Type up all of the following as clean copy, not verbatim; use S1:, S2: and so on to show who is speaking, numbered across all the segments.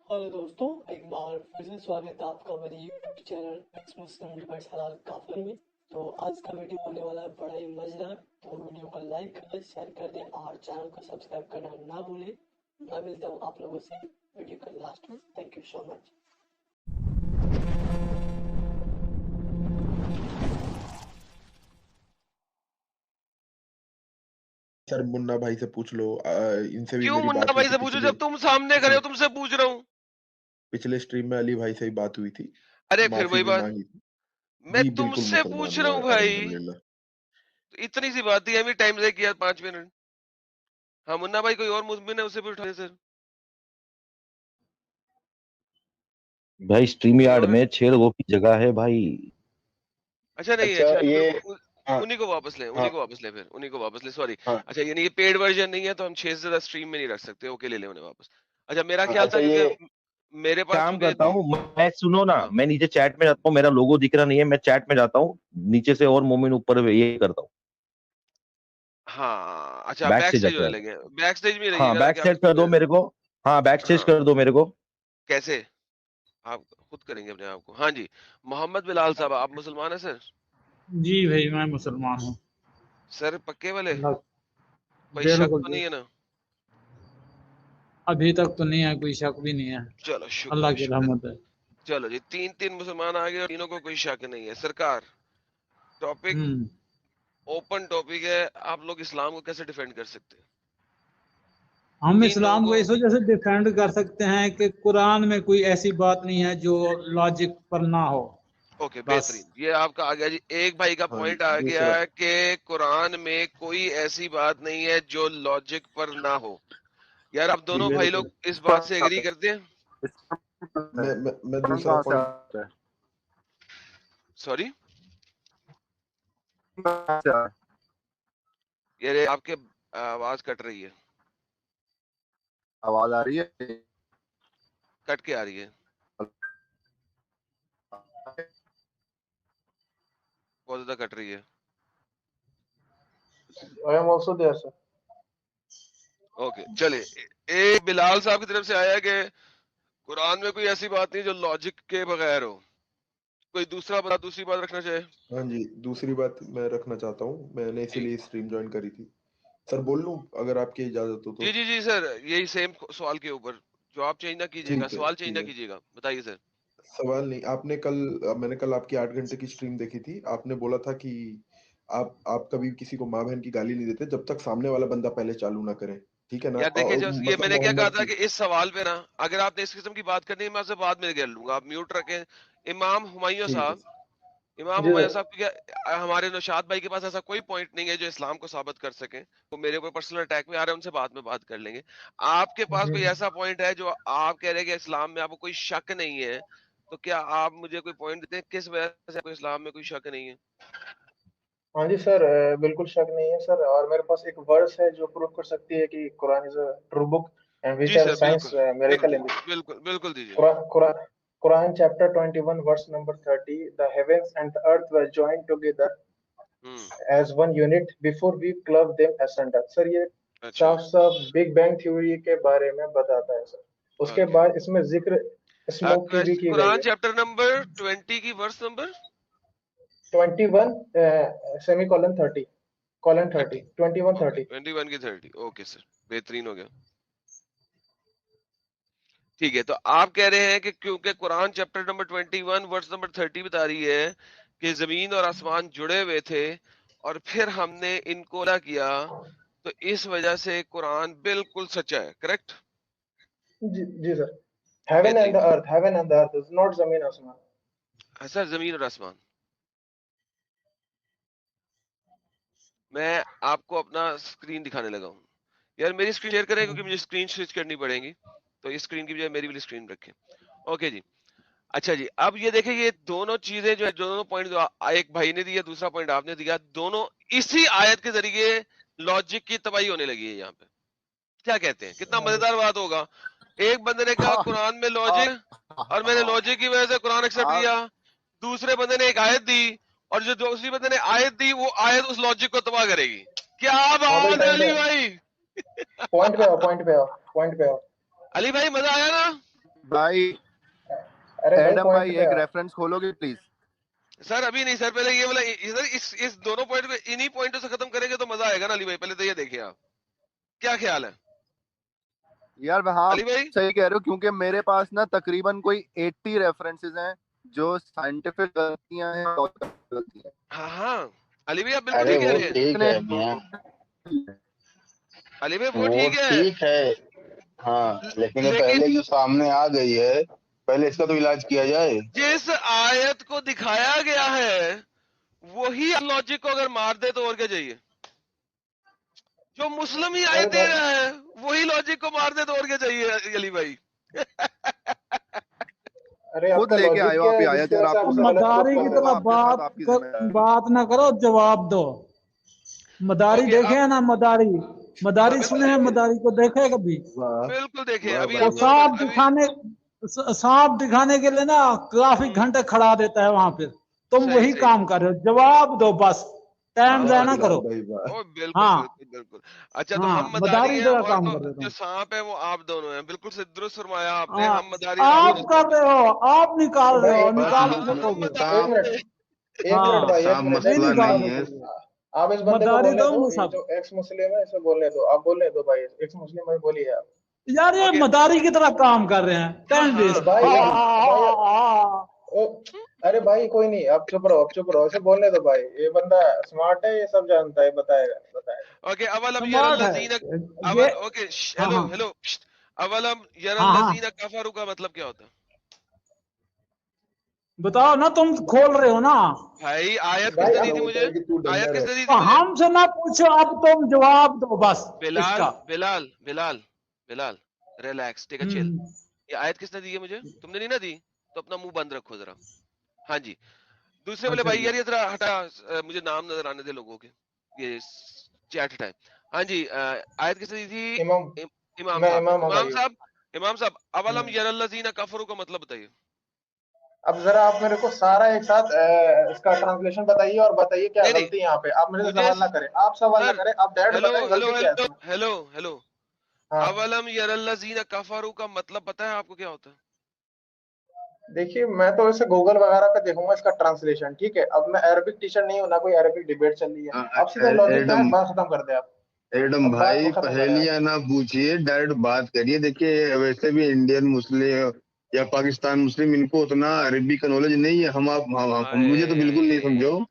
S1: Hello दोस्तों, एक बार फिर से स्वागत है आपका मेरे यूट्यूब चैनल मिक्स मुस्लिम डिबेट्स हलाल काफिर में। तो आज का वीडियो होने वाला है बड़ा ही मजेदार। तो वीडियो को लाइक कर दें, शेयर कर दें और चैनल को सब्सक्राइब करना ना भूलें। मैं मिलता हूँ आप लोगों से वीडियो के लास्ट में। Thank you so much.
S2: Sir Munna भाई से पूछ लो, इनसे भी
S3: क्यों
S2: मेरी
S3: मुन्ना
S2: बात हुई
S3: भाई
S2: थी
S3: से पूछो? जब तुम सामने खड़े हो तुमसे पूछ रहा हूँ।
S2: पिछले स्ट्रीम में अली भाई से ही बात हुई थी,
S3: अरे फिर
S2: माफी
S3: वही
S2: भी
S3: बात,
S2: मांगी थी।
S3: मैं
S2: जी बिल्कुल
S3: तुमसे
S2: मुसलमान
S3: पूछ
S2: हूँ,
S3: रहा हूँ भाई।
S2: अल्हम्दुलिल्लाह।
S3: तो इतनी सी बात थी, अभी टाइम से किया 5 मिनट। हाँ मुन्ना भाई कोई और मुस्लिम है उसे भी उठाए सर।
S4: भाई स्ट्रीम
S3: कोई
S4: यार्ड
S3: और है?
S4: में 6 लोगों की जगह है भाई।
S3: अच्छा नहीं है,
S5: अच्छा
S3: अच्छा
S5: ये
S3: फिर
S5: हाँ
S3: उन्हीं को वापस ले,
S5: हाँ
S3: उन्हीं को वापस ले, फिर उन्हीं को वापस ले, सॉरी।
S5: हाँ
S3: अच्छा यानी ये पेड वर्जन नहीं है तो हम 6 से ज्यादा स्ट्रीम में नहीं रख सकते। ओके ले ले उन्हें वापस। अच्छा मेरा
S5: हाँ,
S3: ख्याल था
S5: अच्छा ये
S3: क्योंकि मेरे पास
S4: काम
S3: चूंकि
S4: करता हूँ मैं, सुनो ना,
S3: हाँ
S4: मैं नीचे चैट में जाता हूँ, मेरा लोगो दिख रहा नहीं है, मैं चैट में जाता हूँ नीचे से और मोमिन ऊपर ये करता हूँ,
S3: हाँ, अच्छा
S4: बैक
S3: बैक
S4: स्टेज
S3: स्टेज
S4: जाके
S3: होने
S4: आता हूँ।
S3: लगे, बैक स्टेज में
S4: हाँ
S3: रहिएगा ना
S4: बैक
S3: कि
S4: स्टेज
S3: आपको
S4: कर दो मेरे को। हाँ बैक स्टेज
S3: हाँ
S4: कर दो मेरे को।
S3: कैसे आप खुद करेंगे अपने आप को? हाँ जी, मोहम्मद बिलाल साहब आप मुसलमान हैं सर?
S6: जी भाई मैं मुसलमान हूँ।
S3: सर पक्के वाले,
S6: अल्लाह
S3: कोई शक
S6: बिल्कुल
S3: तो
S6: जी।
S3: नहीं है ना?
S6: अभी तक तो नहीं है, कोई शक भी नहीं है।
S3: चलो शुक्र
S6: अल्लाह
S3: है,
S6: की
S3: शुक्र है।
S6: रहमत है।
S3: चलो जी, तीन मुसलमान आ गए और तीनों को कोई शक नहीं है। सरकार, टॉपिक ओपन टॉपिक है, आप लोग इस्लाम को कैसे डिफेंड कर सकते हैं?
S6: हम
S3: तीन लोगों
S6: इस्लाम को इस
S3: को
S6: वजह से डिफेंड कर सकते हैं कि कुरान में कोई ऐसी बात नहीं है जो लॉजिक पर ना हो।
S3: ओके
S6: बस
S3: बेहतरीन, ये आपका आ गया जी। एक भाई का
S2: हाँ
S3: पॉइंट आ गया
S2: दूसरा,
S3: है कि कुरान में कोई ऐसी बात नहीं है जो लॉजिक पर ना हो। यार आप
S2: जी
S3: दोनों भाई
S6: बिल्कुल।
S3: लोग इस बात से एग्री करते हैं?
S2: मैं दूसरा पॉइंट,
S3: सॉरी यार आपके आवाज कट रही है,
S5: आवाज आ रही है।
S3: कट के आ रही है, बहुत ज्यादा कट रही है।
S5: I am also there sir.
S3: Okay चलिए, एक बिलाल साहब की तरफ से आया कि कुरान में कोई ऐसी बात नहीं जो लॉजिक के बगैर हो। कोई दूसरा बता, दूसरी बात रखना चाहे?
S2: हाँ जी दूसरी बात मैं रखना चाहता हूँ, मैंने
S3: जी
S2: इसीलिए स्ट्रीम ज्वाइन करी थी। सर बोल लूँ अगर आपकी इजाजत हो तो?
S3: जी जी जी सर, यही सेम सवाल के ऊपर जवाब चेंज ना कीजिएगा,
S2: ठीक है
S3: सवाल चेंज
S2: ठीक
S3: ना
S2: है,
S3: कीजिएगा, बताइए सर।
S2: सवाल नहीं। आपने कल, मैंने कल आपकी 8 घंटे की स्ट्रीम देखी थी, आपने बोला था कि आप कभी किसी को माँ बहन की गाली नहीं देते जब तक सामने वाला बंदा पहले चालू ना करे, ठीक है ना?
S3: यार देखिए, जो ये
S2: मतलब
S3: मैंने क्या कहा
S2: मोहम्मद
S3: था
S2: की,
S3: कि इस सवाल पे ना, अगर आपने इस किस्म की बात करनी है मैं आपसे बाद में कर लूंगा, आप म्यूट रखें। इमाम हुमायूं
S2: ठीक है
S3: साहब, इमाम
S5: जी
S3: हुमायूं
S5: सर।
S3: साहब क्या हमारे नौशाद भाई के पास ऐसा कोई पॉइंट नहीं है जो इस्लाम को साबित कर सके? वो मेरे ऊपर पर्सनल अटैक में आ रहे हैं, उनसे बाद में बात कर लेंगे। आपके पास कोई ऐसा पॉइंट है जो आप कह रहे हैं कि इस्लाम में आपको कोई शक नहीं है, तो क्या आप मुझे कोई पॉइंट देते हैं किस वजह से आपको इस्लाम में कोई शक नहीं है?
S5: हाँ जी सर, बिल्कुल शक नहीं है सर। और मेरे पास एक वर्स है जो प्रूव कर सकती है कि Quran is a true book and which
S3: जी
S5: हैव
S3: सर
S5: साइंस
S3: बिल्कुल,
S5: मिरेकल
S3: बिल्कुल
S5: इन दिस।
S3: बिल्कुल बिल्कुल दीजिए।
S5: Quran, Quran, Quran chapter 21 verse number 30, the heavens and the earth were joined together
S3: hmm,
S5: as one unit before we clove them asunder. Sir ये
S3: अच्छा
S5: साफ साफ बिग बैंग थ्योरी के बारे में बताता है सर। उसके
S3: ओके।
S5: बाद इसमें जिक्र स्मोक की भी की गई
S3: कुरान
S5: है।
S3: चैप्टर नंबर 20 की verse number
S5: 21 semicolon 30 colon 30
S3: 30।
S5: 21
S3: okay
S5: 30।
S3: 21 की 30। ओके सर, बेहतरीन हो गया। ठीक है, तो आप कह रहे हैं कि क्योंकि Quran chapter number 21 verse number 30 बता रही है कि जमीन और आसमान जुड़े हुए थे और फिर हमने इनको अलग किया, तो इस वजह से कुरान बिल्कुल सच्चा है, करेक्ट?
S5: जी सर। हेवन एंड
S3: बेहतरीन।
S5: The earth, heaven and the earth is not जमीन आसमान।
S3: सर जमीन और आसमान, मैं आपको अपना स्क्रीन दिखाने लगा हूँ। यार मेरी स्क्रीन शेयर करें क्योंकि मुझे स्क्रीन स्विच करनी पड़ेगी, तो इस स्क्रीन की बजाय मेरी वाली स्क्रीन रखें। ओके जी। अच्छा जी, अब ये देखें, ये दोनों चीजें जो है, दोनों पॉइंट जो एक भाई ने दिया, दूसरा पॉइंट आपने दिया, दोनों इसी आयत के जरिए लॉजिक की तबाही होने लगी है यहाँ पे। क्या कहते हैं, कितना मजेदार बात होगा? एक बंदे ने कहा कुरान में लॉजिक और मैंने लॉजिक की वजह से कुरान एक्सेप्ट किया, दूसरे बंदे ने एक आयत दी और जो दूसरी बंदे ने आयत दी वो आयत उस लॉजिक को तबाह करेगी। क्या
S5: हाँ भाई,
S3: बात है
S5: टाइम पे
S3: अली भाई?
S5: पॉइंट पे आओ, पॉइंट पे आओ, पॉइंट पे आओ।
S3: अली भाई मजा आया ना?
S7: بھائی
S5: ارے بھائی
S7: ایڈم
S5: پوائنٹ
S7: بھائی
S5: پہ
S7: ایک
S5: آ.
S7: ریفرنس کھولو گے پلیز؟
S3: سر ابھی نہیں سر، پہلے یہ والا اس دونوں پوائنٹ پہ انہی پوائنٹوں سے ختم کریں گے تو مزہ آئے گا نا علی بھائی. پہلے تو یہ دیکھیں آپ کیا خیال ہے
S7: یار ہاں
S3: علی بھائی؟
S7: صحیح کہہ رہے ہو، کیونکہ میرے پاس نا تقریباً کوئی 80 ریفرنسز ہیں جو سائنٹیفک غلطیاں ہیں اور غلطیاں
S3: ہاں ہاں علی بھائی آپ بالکل
S8: ارے
S3: ٹھیک کہہ
S8: وہ
S3: رہے ہیں.
S8: ٹھیک ہے میاں،
S3: علی بھائی وہ
S8: وہ
S3: ٹھیک ہے،
S8: ٹھیک ہے ہاں، لیکن یہ پہلے جو سامنے آ گئی ہے پہلے اس کا تو علاج کیا جائے.
S3: جس آیت کو دکھایا گیا ہے وہی لاجک کو اگر مار دے تو اور کیا چاہیے؟ جو مسلم ہی
S5: ارے
S3: آیت دے
S5: بھائی
S3: رہا ہے وہی لاجک کو مار دے تو اور کیا چاہیے علی بھائی؟
S5: ارے آپ
S7: خود
S5: کا
S7: لے کے آئے
S5: لاجک
S7: ہو
S5: کیا
S7: آپ
S5: ہے
S7: یہ
S5: جس
S7: آیت،
S5: کی
S7: یار
S5: وجہ سے
S7: آپ
S5: آپ
S7: کو
S5: اسے غلط پروف
S6: مداری
S5: کر
S6: کی
S5: رہے
S7: ہو،
S5: ہو؟
S6: طرح
S7: آپ کے ساتھ آپ کی ذمہ داری.
S6: بات نہ کرو، جواب دو. مداری
S3: اوکے
S6: دیکھے ہیں نا؟ مداری
S3: ہاں
S6: مداری
S3: بالکل
S6: سنے ہیں؟
S3: دیکھیں،
S6: مداری کو دیکھے کبھی؟
S3: بالکل دیکھیں.
S2: واہ
S3: ابھی
S2: بھائی
S6: وہ
S3: آپ
S2: واہ.
S3: دونوں
S6: سانپ سانپ دکھانے کے لیے نا کافی گھنٹے کھڑا دیتا ہے وہاں پہ. تم
S3: صحیح
S6: وہی
S3: صحیح
S6: کام کر رہے ہو، جواب دو بس، ٹائم
S3: ہاں
S6: ضائع
S2: واہ
S6: نہ
S2: بلال
S6: کرو.
S2: بھائی واہ.
S3: او بالکل
S6: ہاں
S3: بالکل بالکل. اچھا تو
S6: ہاں،
S3: ہم مداری
S6: مداری
S3: ہیں
S6: طرح
S3: اور
S6: کام
S3: تو
S6: کر رہے
S3: جو
S6: تم.
S3: سانپ ہے وہ آپ دونوں ہیں. بالکل سے درست فرمایا آپ نے.
S6: ہاں،
S3: ہم مداری ہیں، آپ
S6: آپ
S3: درست
S6: کر رہے ہو، آپ نکال رہے
S5: بھائی
S6: ہو،
S5: ایک
S8: بس
S6: نکال کے
S3: ہم
S6: دیکھو گے.
S5: ایک
S8: سانپ
S5: منٹ ایک
S6: ہاں،
S5: منٹ بھائی، ایک
S8: سانپ
S5: منٹ
S6: نہیں
S5: ایک
S8: مسئلہ
S5: منٹ
S6: نکال
S8: نہیں
S5: آپ
S8: ہے.
S6: سکتے.
S5: آپ اس بندے کو
S6: مداری
S5: بولنے
S6: دو
S5: دو، یہ
S6: مصحف.
S5: جو ایکس مسلم ہے اسے بولنے دو، آپ بولنے دو بھائی، ایکس مسلم ہے، بولیے آپ.
S6: یار یہ
S3: اوکے.
S6: مداری کی طرح کام کر رہے ہیں،
S3: ہاں
S6: ٹائم
S3: ہاں
S5: تو
S6: ویسٹ.
S5: بھائی بھائی ارے بھائی کوئی نہیں، آپ چپ رہو، آپ چپ رہو، اسے بولنے دو بھائی. یہ بندہ اسمارٹ ہے، یہ سب جانتا ہے، بتائے گا بتائے گا.
S3: اوکے. اولم یر
S6: سمارٹ ہے
S3: الذین
S6: یہ.
S3: اوکے
S6: ہاں
S3: ہیلو
S6: ہاں
S3: ہیلو. اولم یر
S6: ہاں ہاں،
S3: الذین کفروا کا مطلب کیا ہوتا ہے
S6: بتاؤ نا، تم کھول رہے ہو نا.
S3: بھائی؟ آیت کس
S5: بھائی
S3: نے
S2: ایسا
S3: دی
S5: اب
S3: تھی
S2: ہوتا
S3: مجھے؟
S2: ہے کہ تو
S3: آیت
S2: ڈنگر
S3: کس
S2: ہے.
S3: نے دی تھی
S6: تو
S3: مجھے؟
S6: ہم سے نہ پوچھو، اب تم جواب دو بس اس
S3: بلال
S6: کا.
S3: بلال بلال بلال ریلیکس، ٹیک اے چل.
S6: ہوں.
S3: یہ آیت کس نے دی ہے مجھے؟ تم نے نہیں نا دی، تو اپنا منہ بند رکھو ذرا. ہاں جی. دوسرے والے
S6: اچھا
S3: بھائی
S6: جی.
S3: یار یہ ذرا ہٹا، مجھے نام نظر آنے دے لوگوں کے، یہ چیٹ ہٹائے. ہاں جی. آیت کس نے دی تھی؟
S5: امام،
S3: امام
S5: میں
S3: صاحب نے.
S5: امام ہوں
S3: امام
S5: بھائی.
S3: صاحب، امام صاحب اولم یر الذین کفروا کا مطلب بتائیے.
S5: اب ذرا آپ میرے کو سارا ایک ساتھ اس کا ٹرانسلیشن بتائیے اور بتائیے کیا
S3: نہیں نہیں
S5: غلطی یہاں پہ. آپ میرے سے
S3: مجھے
S5: سوال نہ کریں، آپ سوال نہ
S3: سر،
S5: کریں، آپ ڈائریکٹ
S3: ہیلو
S5: بتائیں
S3: ہیلو
S5: غلطی کیا ہے
S3: ہیلو
S5: اس میں.
S3: Hello hello.
S5: ہاں
S3: اولم یر الذین کفروا کا مطلب پتہ ہے آپ کو کیا ہوتا ہے؟
S5: دیکھیے، میں تو اسے گوگل وغیرہ پہ دیکھوں گا اس کا ٹرانسلیشن، ٹھیک ہے. اب میں عربک ٹیچر نہیں ہوں، نہ کوئی عربک ڈیبیٹ چل رہی ہے. آپ سیدھا لاجک پہ
S8: ایڈم
S5: آئیں، بات ختم کر دیں آپ.
S8: ایڈم
S5: اب بات کو
S8: بھائی
S5: ختم کریں آپ.
S8: پہیلیاں نہ پوچھیے، ڈائریکٹ بات کریے. دیکھیے ویسے بھی انڈین مسلم یا پاکستان مسلم ان کو اتنا عربی کا نالج نہیں ہے. مجھے تو بالکل نہیں سمجھو، تو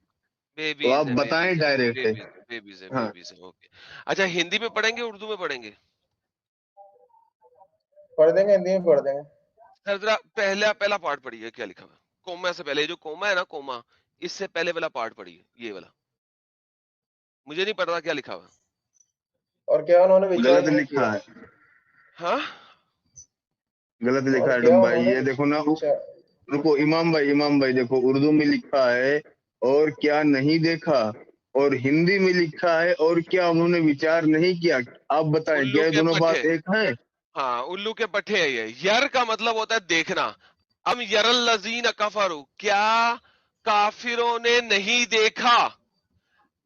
S8: آپ
S3: بیبیز ہیں
S8: بتائیں
S3: بیبیز ہیں
S8: ڈائریکٹ.
S3: بیبیز بیبیز ہیں
S8: ہاں
S3: بیبیز ہیں. اوکے. اچھا ہندی میں پڑھیں گے اردو میں پڑھیں گے؟
S5: پڑھ دیں گے، ہندی میں پڑھ دیں گے.
S3: سر ذرا پہلا پارٹ پڑھیے کیا لکھا ہوا ہے. کوما سے پہلے، جو کوما ہے نا، کوما، اس سے پہلے والا پارٹ پڑھیے، یہ والا. مجھے نہیں پتا کیا لکھا ہوا ہے.
S5: اور کیا انہوں نے
S3: مجھے
S5: وچار
S8: غلط
S5: نہیں کیا؟
S8: لکھا ہے،
S3: ہاں
S8: غلط لکھا
S5: اور
S8: ہے
S5: کیا
S8: ایڈم
S5: انہوں
S8: بھائی.
S5: نے
S8: یہ دیکھو نا،
S5: وچار.
S8: رکو امام بھائی دیکھو، اردو میں لکھا ہے اور کیا نہیں دیکھا، اور ہندی میں لکھا ہے اور کیا انہوں نے وچار نہیں کیا. آپ بتائیں
S3: الو
S8: کیا یہ
S3: کے
S8: دونوں
S3: پٹھے،
S8: بات ایک ہے؟
S3: ہاں الو کے پٹھے ہے یہ. یر کا مطلب ہوتا ہے دیکھنا. ام یر الذین کفروا، کیا کافروں نے نہیں دیکھا،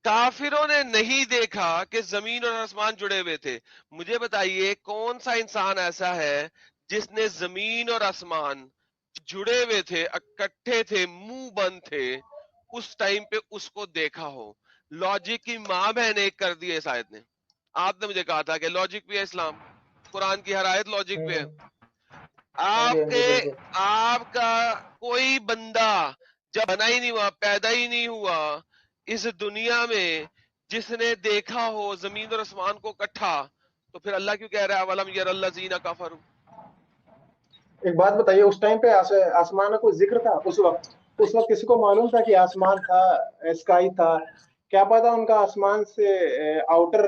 S3: کافروں نے نہیں دیکھا کہ زمین اور آسمان جڑے ہوئے تھے. مجھے بتائیے کون سا انسان ایسا ہے جس نے زمین اور آسمان جڑے ہوئے تھے، اکٹھے تھے، منہ بند تھے، اس ٹائم پہ اس کو دیکھا ہو؟ لاجک کی ماں بہن ایک کر دی ہے اس آیت نے. آپ نے مجھے کہا تھا کہ لاجک بھی ہے اسلام، قرآن کی ہر آیت لاجک پہ ہے.
S5: ہاں جی ہاں جی بالکل.
S3: آپ کا کوئی بندہ جب بنا ہی نہیں ہوا، پیدا ہی نہیں ہوا اس دنیا میں، جس نے دیکھا ہو زمین اور آسمان کو اکٹھا، تو پھر اللہ کیوں کہہ رہا ہے اولم یر الذین کفروا؟
S5: ایک بات بتائیے، اس ٹائم پہ آسمان کا کوئی ذکر تھا اس وقت؟ اس وقت کسی کو معلوم تھا کہ آسمان تھا، اسکائی تھا؟ کیا پتا ان کا آسمان سے آؤٹر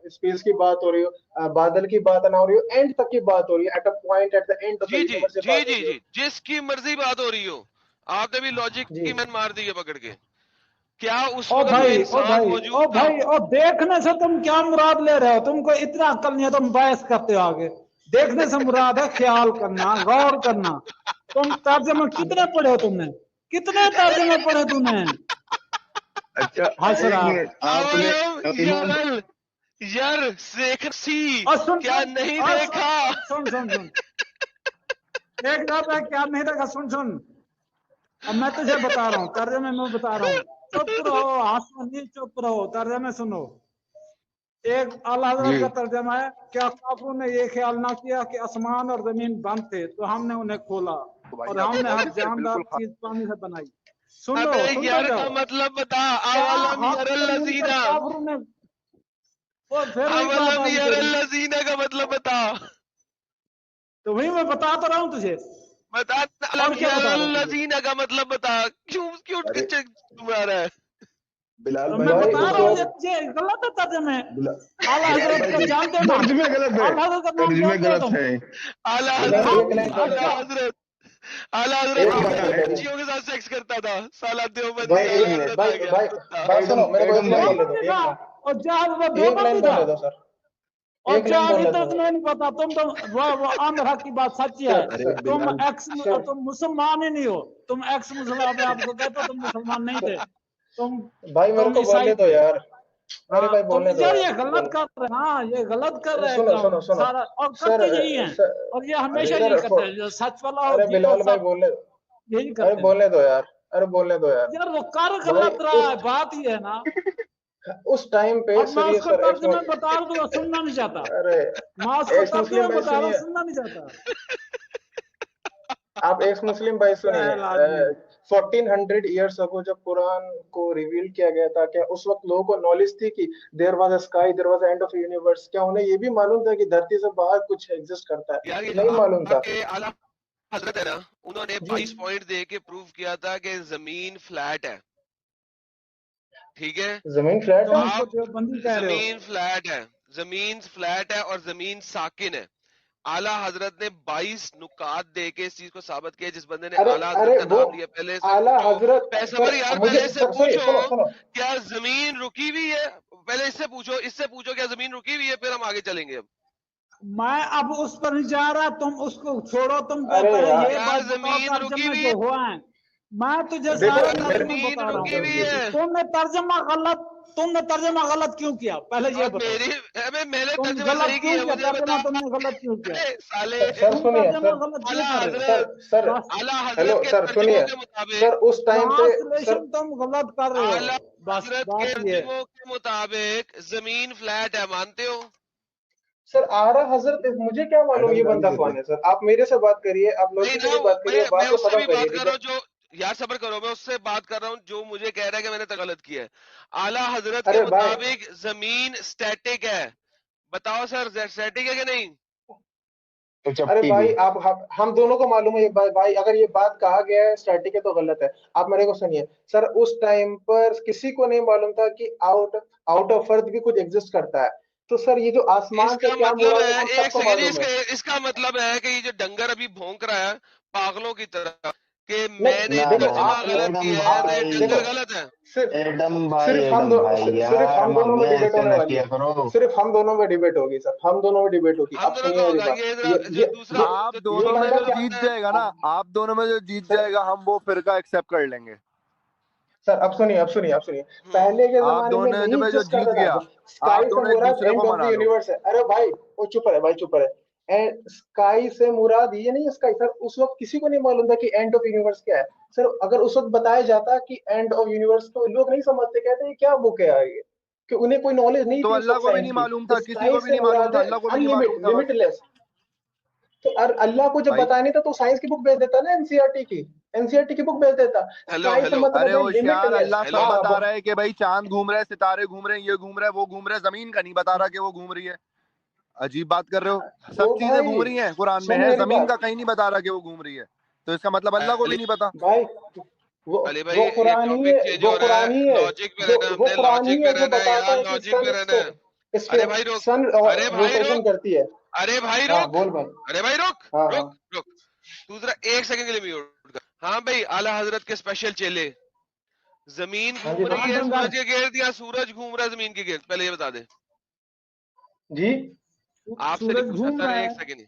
S5: اسپیس کی بات ہو رہی ہو، بادل کی بات نہ ہو رہی ہو، اینڈ تک کی بات ہو رہی ہے، at a point at the end of the
S3: جی جی
S5: یونیورس سے
S3: جی
S5: بات ہو
S3: جی
S5: رہی ہو.
S3: جی جس کی مرضی بات ہو رہی ہو. آپ نے بھی لاجک
S5: جی
S3: کی مین مار دی ہے پکڑ کے. کیا اس
S6: او
S3: وقت کوئی
S6: بھائی او
S3: انسان
S6: بھائی
S3: موجود
S6: او
S3: تھا؟
S6: بھائی او دیکھنے سے تم کیا مراد لے رہے ہو؟ تم کو اتنا عقل نہیں ہے، تم بحث کرتے ہو آگے. دیکھنے سے مراد ہے خیال کرنا، غور کرنا. تم ترجمہ کتنے پڑھے ہو تم نے؟ کتنے ترجمے پڑھے تم نے؟
S8: اچھا ایک
S6: حسرات.
S8: منٹ، آپ نے
S3: اولم
S8: امام
S3: یرل یر دیکھ سی،
S6: اور سن
S3: کیا
S6: سن
S3: نہیں
S6: اور
S3: دیکھا؟
S6: سن سن سن एक जब है क्या नहीं रहेगा, सुन अब मैं तुझे बता रहा हूँ, तर्जमे में बता रहा हूँ, चुप रहो, आसमानी चुप रहो, तर्जमे सुनो। एक आला हजरत का तर्जमा है, क्या काफिरों ने ये ख्याल ना किया कि आसमान और जमीन बंद थे तो हमने उन्हें खोला और हमने हर जानदार चीज पानी से बनाई। सुनो,
S3: अबे
S6: सुनते
S3: यार
S6: जाओ।
S3: का मतलब बता,
S6: क्या
S3: अवलम
S6: हक
S3: यरल
S6: जमीन पर
S3: लजीना,
S6: काफिरों ने, वो फिर वही बात
S3: अवलम
S6: वाली
S3: यरल
S6: तेरी।
S3: लजीना का मतलब बता,
S6: तो वही मैं बता तो रहा हूँ तुझे,
S3: बता
S6: और
S3: अवलम
S6: क्या बता
S3: यरल
S6: रहा हूँ तुझे?
S3: लजीना का मतलब बता, क्यों क्यों
S2: अरे
S3: तुम्हारा रहा है?
S2: बिलाल
S6: तो
S2: भाई
S6: मैं
S5: भाई
S6: बता
S5: उस
S6: रहा हूँ,
S5: वक्त
S6: ये गलत है तर्जमे। आला
S2: बिलाल
S6: हजरत
S2: भाई
S6: को जानते हो ना,
S8: तर्जुमे गलत है,
S6: आला हजरत का नाम
S8: तर्जुमे
S6: जानते हो
S8: गलत
S6: तुम?
S8: है।
S3: आला
S2: बिलाल
S5: नहीं,
S3: हजरत,
S5: एक लाइन बोलने
S3: आला
S5: दो,
S3: हजरत, आला हजरत
S5: एक
S8: हाँ,
S5: लाइन
S3: अपनी
S5: बोलने दो
S3: बच्चियों के साथ सेक्स करता था, साला देवबंदी
S5: भाई,
S3: आला
S5: एक
S3: हजरत
S5: भाई
S3: आ गया
S5: भाई
S3: कुत्ता।
S5: बात सुनो, मेरे को एक
S8: एडम
S5: लाइन
S8: भाई,
S5: बोलने दो,
S6: देवबंदी
S5: एक
S6: था,
S5: लाइन,
S6: और जहाज वो
S5: एक
S6: देवबंदी
S5: लाइन
S6: था,
S5: बोलने दो सर,
S6: और
S5: एक लाइन
S6: जहाज
S5: बोलने
S6: इतना
S5: दो
S6: तुम्हें नहीं पता, तुम वो आंध्रा की बात सच्ची है,
S5: सर।
S2: अरे
S5: सर
S6: तुम
S2: बिलाल
S5: सर
S6: तुम मुसलमान ही नहीं हो, तुम एक्स मुसलमान अपने आपको कहते हो, तुम मुसलमान नहीं थे, तुम
S5: भाई मेरे
S6: तुम
S5: को बोलने
S6: ईसाई
S5: दो
S6: थे।
S5: यार, मेरे
S6: हाँ,
S5: भाई
S6: तुम
S5: बोलने दो
S6: यार
S5: यार,
S6: ये गलत कर रहे हैं ना, ये गलत कर रहे हैं
S5: सुनो
S6: काम
S5: सुनो सुनो
S6: सारा, और
S5: सर,
S6: करते यही हैं,
S5: सर,
S6: और ये
S2: अरे
S6: हमेशा
S5: सर
S6: यही करते हैं, जो सच वाला हो
S5: अरे
S6: जियो
S5: बिलाल भाई
S6: सब
S5: बोलने,
S6: यही
S5: अरे
S6: करते हैं।
S5: बोलने दो यार, अरे बोलने दो यार
S6: यार वो कर
S5: भाई।
S6: गलत रहा है, बात ही है ना।
S5: उस टाइम पे
S6: अब मैं
S5: सुनिए
S6: उसको
S5: सर,
S6: तर्जुमे में बता दूं, वो सुनना नहीं चाहता,
S5: अरे
S6: मैं उसको
S5: एक्स
S6: तर्जुमे
S5: मुस्लिम
S6: में
S5: भाई
S6: बता रहा हूँ,
S5: सुनिए,
S6: सुनना नहीं चाहता।
S5: आप एक्स मुस्लिम भाई सुनिए,
S6: पहला आदमी
S5: 1400 ईयर्स अगो जब कुरान को रिवील किया गया था, क्या उस वक्त लोगों को नॉलेज थी कि there was a sky, there was end of universe? क्या उन्हें ये भी मालूम था कि धरती से बाहर कुछ एग्जिस्ट करता है?
S3: यार ये जो
S5: नहीं मालूम था
S3: आपके आला हजरत है ना, उन्होंने
S5: जी।
S3: 22 पॉइंट दे के प्रूव किया था कि जमीन फ्लैट है, ठीक है?
S5: जमीन फ्लैट
S6: तुम
S5: है?
S6: उसको
S3: आप
S6: देवबंदी कह रहे हो।
S3: जमीन फ्लैट है, जमीन फ्लैट है और जमीन साकिन है। आला हजरत ने 22 नुकात दे के इस चीज को साबित किया। जिस बंदे ने
S5: अरे
S3: आला हजरत
S5: अरे
S3: का
S5: वो
S3: नाम लिया, पहले इससे
S5: आला
S3: पूछो,
S5: हजरत
S3: सबर
S5: सर,
S3: यार,
S5: मुझे
S3: पहले इससे
S5: सर सुनिए,
S3: पूछो
S5: सुनो सुनो,
S3: क्या जमीन रुकी हुई है, पहले इससे पूछो क्या जमीन रुकी हुई है, फिर हम आगे चलेंगे। अब
S6: मैं अब उस पर नहीं जा रहा, तुम उसको छोड़ो, तुम
S5: अरे
S6: पहले
S5: यार
S6: ये
S3: यार
S6: बात बताओ
S3: जमीन रुकी
S6: तर्जमे
S3: हुई
S6: जो
S3: है,
S6: हुआ है। मैं तुझे
S5: देखो
S6: सारे
S3: यार
S5: मेरे,
S6: तर्जमे
S3: जमीन
S6: बता रहा
S3: रुकी
S6: हूँ,
S3: हुई है।
S6: तुमने तर्जमा गलत क्यों किया, पहले ये
S3: अब
S6: बताओ।
S3: मेरी, अबे मैंने
S6: तुम
S3: तर्जुमा
S6: गलत
S3: सही
S6: क्यों
S3: किया,
S6: किया,
S3: मुझे
S6: तर्जमा
S3: बता।
S6: तुमने गलत क्यों किया,
S3: अरे साले,
S5: सर
S6: तुम
S5: सुनिए
S6: तर्जमा
S5: सर,
S6: गलत क्यों
S3: आला
S6: कर रहे हो?
S5: सर
S3: हजरत,
S5: सर
S6: बस
S3: आला
S5: हेलो
S3: हजरत के
S5: सर
S3: तर्जुमों
S5: सुनिए
S3: के मुताबिक,
S5: सर, उस टाइम पे सर,
S6: ट्रांसलेशन तुम गलत कर रहे हो,
S3: आला
S6: बस
S3: हजरत के
S6: बात ये है।
S3: तर्जुमों के मुताबिक जमीन फ्लैट है, मानते हो?
S5: सर आरा हजरत, मुझे क्या मालूम
S2: एडम
S5: ये
S2: गाली
S5: बंदा
S2: देते
S5: कौन है? सर आप मेरे से बात करिए, आप
S3: नहीं
S5: लॉजिकली
S3: ना,
S5: बात करिए,
S3: मैं
S5: बात को
S3: उससे
S5: खत्म
S3: भी
S5: करिए,
S3: बात कर
S5: ठीक
S3: रहा
S5: है?
S3: हूँ जो, यार सब्र करो, मैं उससे बात कर रहा हूँ जो मुझे कह रहा है कि मैंने तो गलत किया है। आला हजरत के
S5: अरे भाई,
S3: मुताबिक जमीन स्टैटिक है, बताओ सर स्टैटिक है कि नहीं?
S8: तो
S5: अरे
S8: चपटी भी।
S5: भाई आप हम दोनों को मालूम है ये बात भाई, अगर ये बात कहा गया है स्टैटिक है तो गलत है। आप मेरे को सुनिए सर, उस टाइम पर किसी को नहीं मालूम था कि आउट आउट ऑफ अर्थ भी कुछ एग्जिस्ट करता है। तो सर ये जो आसमान से
S3: इसका
S5: क्या
S3: मतलब
S5: मुराद है
S3: है,
S5: हम
S3: एक
S5: सबको
S3: सेकेंड,
S5: मालूम है।
S3: इसका मतलब है कि ये जो डंगर अभी भौंक रहा है पागलों की तरह कि
S5: नहीं
S3: मैंने
S8: ना
S5: देखो,
S8: ना
S3: तर्जुमा
S5: आप
S3: गलत
S8: एडम
S3: किया है, तो ये
S8: भाई,
S5: देखो,
S3: डंगर गलत है।
S5: सिर्फ सिर्फ
S8: एडम भाई
S5: सिर्फ
S8: यार,
S5: हम दोनों में
S8: मामले
S5: डिबेट
S8: ऐसे
S5: होने
S8: ना
S5: वाली
S8: किया
S5: है,
S8: करो।
S5: सिर्फ हम दोनों में डिबेट होगी सर, हम दोनों में डिबेट होगी।
S3: हम
S5: अब
S3: दोनों
S5: सुनिए
S3: का
S5: मेरी
S3: होगा,
S5: बात,
S3: ये जरा जो दूसरा,
S7: आप
S3: जो
S5: ये
S7: दोनों में
S5: बंदा
S7: जो
S5: क्या,
S7: जीत
S3: है,
S7: जाएगा ना, आप दोनों में जो जीत
S5: सर
S7: जाएगा हम वो फिरका एक्सेप्ट कर लेंगे।
S5: सर अब सुनिए, अब सुनिए, अब सुनिए,
S3: हम्म,
S5: पहले के
S7: आप
S5: जमाने में
S7: दोनों
S5: नहीं
S7: में जो
S5: एग्जिस्ट
S7: जीत
S5: करता
S7: गया,
S5: था।
S7: आप
S5: स्काई से
S7: दोनों एक
S5: मुराद
S7: दूसरे
S5: एंड
S7: को
S5: ऑफ द
S7: मना लो।
S5: यूनिवर्स है। अरे भाई वो चुप रहे, भाई चुप रहे, एंड स्काई से मुराद ये नहीं है स्काई। सर उस वक्त किसी को नहीं मालूम था कि एंड ऑफ यूनिवर्स क्या है। सर अगर उस वक्त बताया जाता कि एंड ऑफ यूनिवर्स, तो लोग नहीं समझते, कहते ये क्या बुक है यार ये, कि उन्हें कोई नॉलेज नहीं
S7: तो
S5: थी उस
S7: अल्लाह
S5: वक्त
S7: को भी
S5: साइंस
S7: नहीं
S5: की।
S7: मालूम था, किसी
S5: स्काई
S7: को भी
S5: से
S7: नहीं मालूम
S5: मुराद
S7: था,
S5: है
S7: अल्लाह को भी नहीं
S5: अनलिमिट,
S7: मालूम था बस।
S5: लिमिटलेस। तो अल्लाह को जब
S7: भाई
S5: बताया नहीं था तो साइंस की बुक भेज देता ना, एनसीईआरटी की, एनसीईआरटी की बुक भेज देता।
S3: हेलो
S5: स्काई से
S3: हेलो
S5: मतलब
S7: अरे
S5: है
S7: होशियार,
S5: लिमिटलेस।
S7: अल्लाह सब
S3: हेलो,
S5: हाँ
S7: बता रहा है कि भाई चांद घूम रहा है, सितारे घूम रहे हैं, ये घूम रहा है, वो घूम रहा है, जमीन का नहीं बता रहा कि वो घूम रही है। अजीब बात कर रहे हो,
S5: तो
S7: सब चीजें घूम
S5: भाई
S7: रही हैं, कुरान में
S5: सुन
S7: है,
S5: मेरी
S7: जमीन
S5: बात
S7: का कहीं नहीं बता रहा कि वो घूम रही है, तो इसका मतलब अल्लाह को भी
S3: अली
S7: नहीं पता।
S5: भाई, वो
S3: अली भाई
S5: वो
S3: ये
S5: कुरान ही
S3: टॉपिक
S5: है,
S3: चेंज
S5: वो
S3: हो रहा
S5: कुरान ही
S3: है,
S5: है,
S3: लॉजिक पे रहना है,
S5: वो
S3: हमने
S5: कुरान ही
S3: लॉजिक
S5: है
S3: पे
S5: जो
S3: रहना है
S5: बताता
S3: यार,
S5: है कि
S3: लॉजिक पे रहना है। अरे भाई रुक,
S5: सन
S3: अरे भाई
S5: रोटेशन
S3: रुक,
S5: करती है।
S3: अरे भाई
S5: हाँ
S3: रुक,
S5: बोल भाई।
S3: अरे भाई रुक
S5: हाँ हाँ,
S3: रुक रुक, तू जरा एक सेकंड के लिए म्यूट कर। हाँ भाई, आला हजरत के स्पेशल चेले, जमीन
S5: हाँ जी
S3: घूम
S6: हाँ
S3: रही है
S6: डंगर,
S3: सूरज के गिर्द या सूरज घूम रहा है जमीन के गिर्द, पहले ये बता दे।
S5: जी।
S3: आपसे नहीं
S6: सूरज
S3: पूछा
S6: घूम
S3: सर,
S6: रहा
S3: एक
S6: है,
S3: सेकंड ही।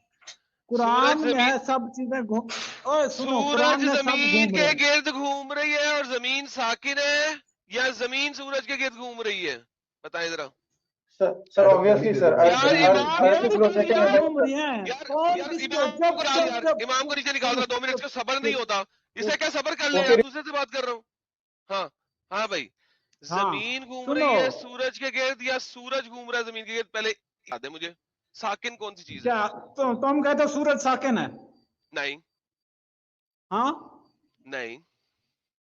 S6: कुरान
S3: सूरज
S6: में
S3: जमीन,
S6: है सब चीजें घूम, ओए सुनो,
S3: सूरज
S6: कुरान में सब
S3: जमीन
S6: घूम रहे
S3: के
S6: हैं।
S3: गिर्द घूम रही है और जमीन साकिन है, या जमीन सूरज के गिर्द घूम रही है, बताएं जरा।
S5: सर ऑब्वियसली सर
S3: यार इमाम
S5: अर्थ किलो सेकंड में
S6: घूम रही हैं
S3: यार
S6: कौन
S3: यार
S6: किसको
S3: इमाम
S6: जब
S3: को डाल
S6: जब
S3: यार,
S6: जब
S3: इमाम को नीचे निकाल रहा 2 मिनट का सबर नहीं होता, इसे क्या सबर कर
S5: तो
S3: ले यार,
S5: फिर
S3: दूसरे से बात कर रहा हूँ। हाँ हाँ भाई,
S6: हाँ
S3: जमीन घूम
S6: सुनो
S3: रही है सूरज के गिर्द या सूरज घूम रहा है जमीन के गिर्द, पहले याद है मुझे। साकिन कौन सी चीज है?
S6: क्या तुम कहते हो सूरज साकिन है?
S3: नहीं
S6: हाँ
S3: नहीं,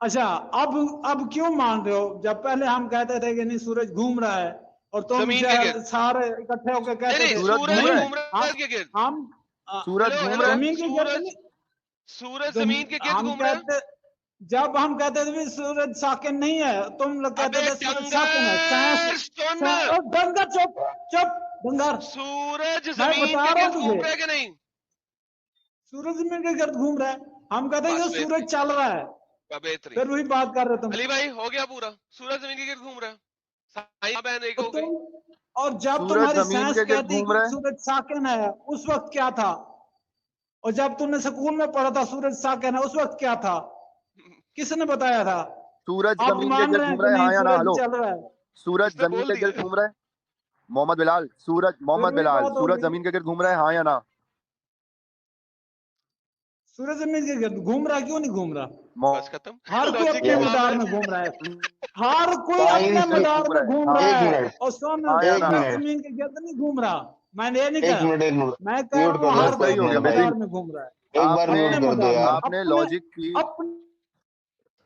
S6: अच्छा, अब क्यों मान रहे हो जब पहले हम कहते थे कि नहीं सूरज घूम रहा है और तुम
S3: जमीन के गिर्द।
S6: सारे इकट्ठे होकर
S3: नहीं
S6: कहते
S3: नहीं,
S6: थे
S3: सूरज
S6: नहीं
S3: घूम रहा है के गिर्द।
S6: हम
S7: सूरज
S3: हेलो
S7: घूम
S3: हेलो,
S7: रहा है।
S6: जमीन के गिर्द
S3: सूरज
S6: नहीं,
S3: सूरज जमीन के गिर्द
S6: हम
S3: घूम रहा है।
S6: कहते जब हम कहते थे भी सूरज साकिन नहीं है, तुम लोग कहते
S3: अबे
S6: थे सूरज साकिन है।
S3: डंगर सुन,
S6: डंगर चुप चुप डंगर,
S3: सूरज
S6: मैं
S3: जमीन
S6: बता
S3: के
S6: रहा
S3: गिर्द
S6: हूँ
S3: घूम
S6: तुझे
S3: रहा है कि नहीं?
S6: सूरज जमीन के गिर्द घूम रहा है, हम कहते हैं
S3: बस
S6: कि
S3: बेहतरीन,
S6: सूरज चल रहा है,
S3: बेहतरीन।
S6: फिर वही बात कर रहे तुम।
S3: अली भाई हो गया पूरा, सूरज जमीन के गिर्द घूम रहा है, साईं बहन एक हो गई।
S6: और जब
S7: सूरज
S6: तुम्हारी
S7: जमीन
S6: साइंस
S7: के गिर्द
S6: कहती
S7: घूम रहा
S6: कि
S7: है।
S6: सूरज साकिन है, उस वक्त क्या था? और जब तुमने स्कूल में पढ़ा था सूरज साकिन है, उस वक्त क्या था? किसने बताया था?
S7: सूरज
S6: आप
S7: जमीन के
S6: मान
S7: गिर्द
S6: रहे हैं
S7: घूम
S6: कि
S7: रहा है, हाँ
S6: नहीं
S7: या ना?
S6: सूरज
S7: हेलो,
S6: चल रहा है?
S7: सूरज
S3: उसने
S7: जमीन
S3: बोल
S7: के गिर्द
S3: दिया।
S7: घूम रहा है। मोहम्मद बिलाल,
S6: फिर वही
S7: बिलाल,
S6: बात
S7: सूरज
S6: होगी,
S7: जमीन के गिर्द घूम रहा है, हाँ या ना?
S6: सूरज जमीन के गिर्द घूम रहा है, क्यों नहीं घूम रहा?
S3: बस खत्म,
S6: हर कोई
S3: लॉजिक
S6: अपने
S3: के
S6: मदार
S3: मामले।
S6: में घूम रहा है, हर कोई अपने
S8: साइंस
S6: मदार
S7: घूम
S6: में
S7: रहा है,
S6: घूम
S7: हाँ।
S6: रहा
S8: एक
S6: है।
S8: मिनट
S6: और सुन,
S7: हाँ या
S8: एक
S7: ना?
S6: सूरज
S8: मिनट
S6: जमीन के गिर्द नहीं घूम रहा, मैंने ये नहीं
S8: एक
S6: कहा,
S8: मिनट एक मिनट
S6: मैं कह
S8: म्यूट
S6: रहा
S8: कर
S6: हूँ
S8: दो
S6: हर
S7: बस
S6: कोई
S7: सही हो
S6: अपने
S7: गया
S8: एक
S7: बेसिक।
S6: मदार में घूम रहा है,
S8: एक बार
S7: आपने
S8: म्यूट
S6: अपने
S8: कर दो
S6: मदार में,
S8: यार
S7: आपने
S6: अपने
S7: लॉजिक की,
S6: अपने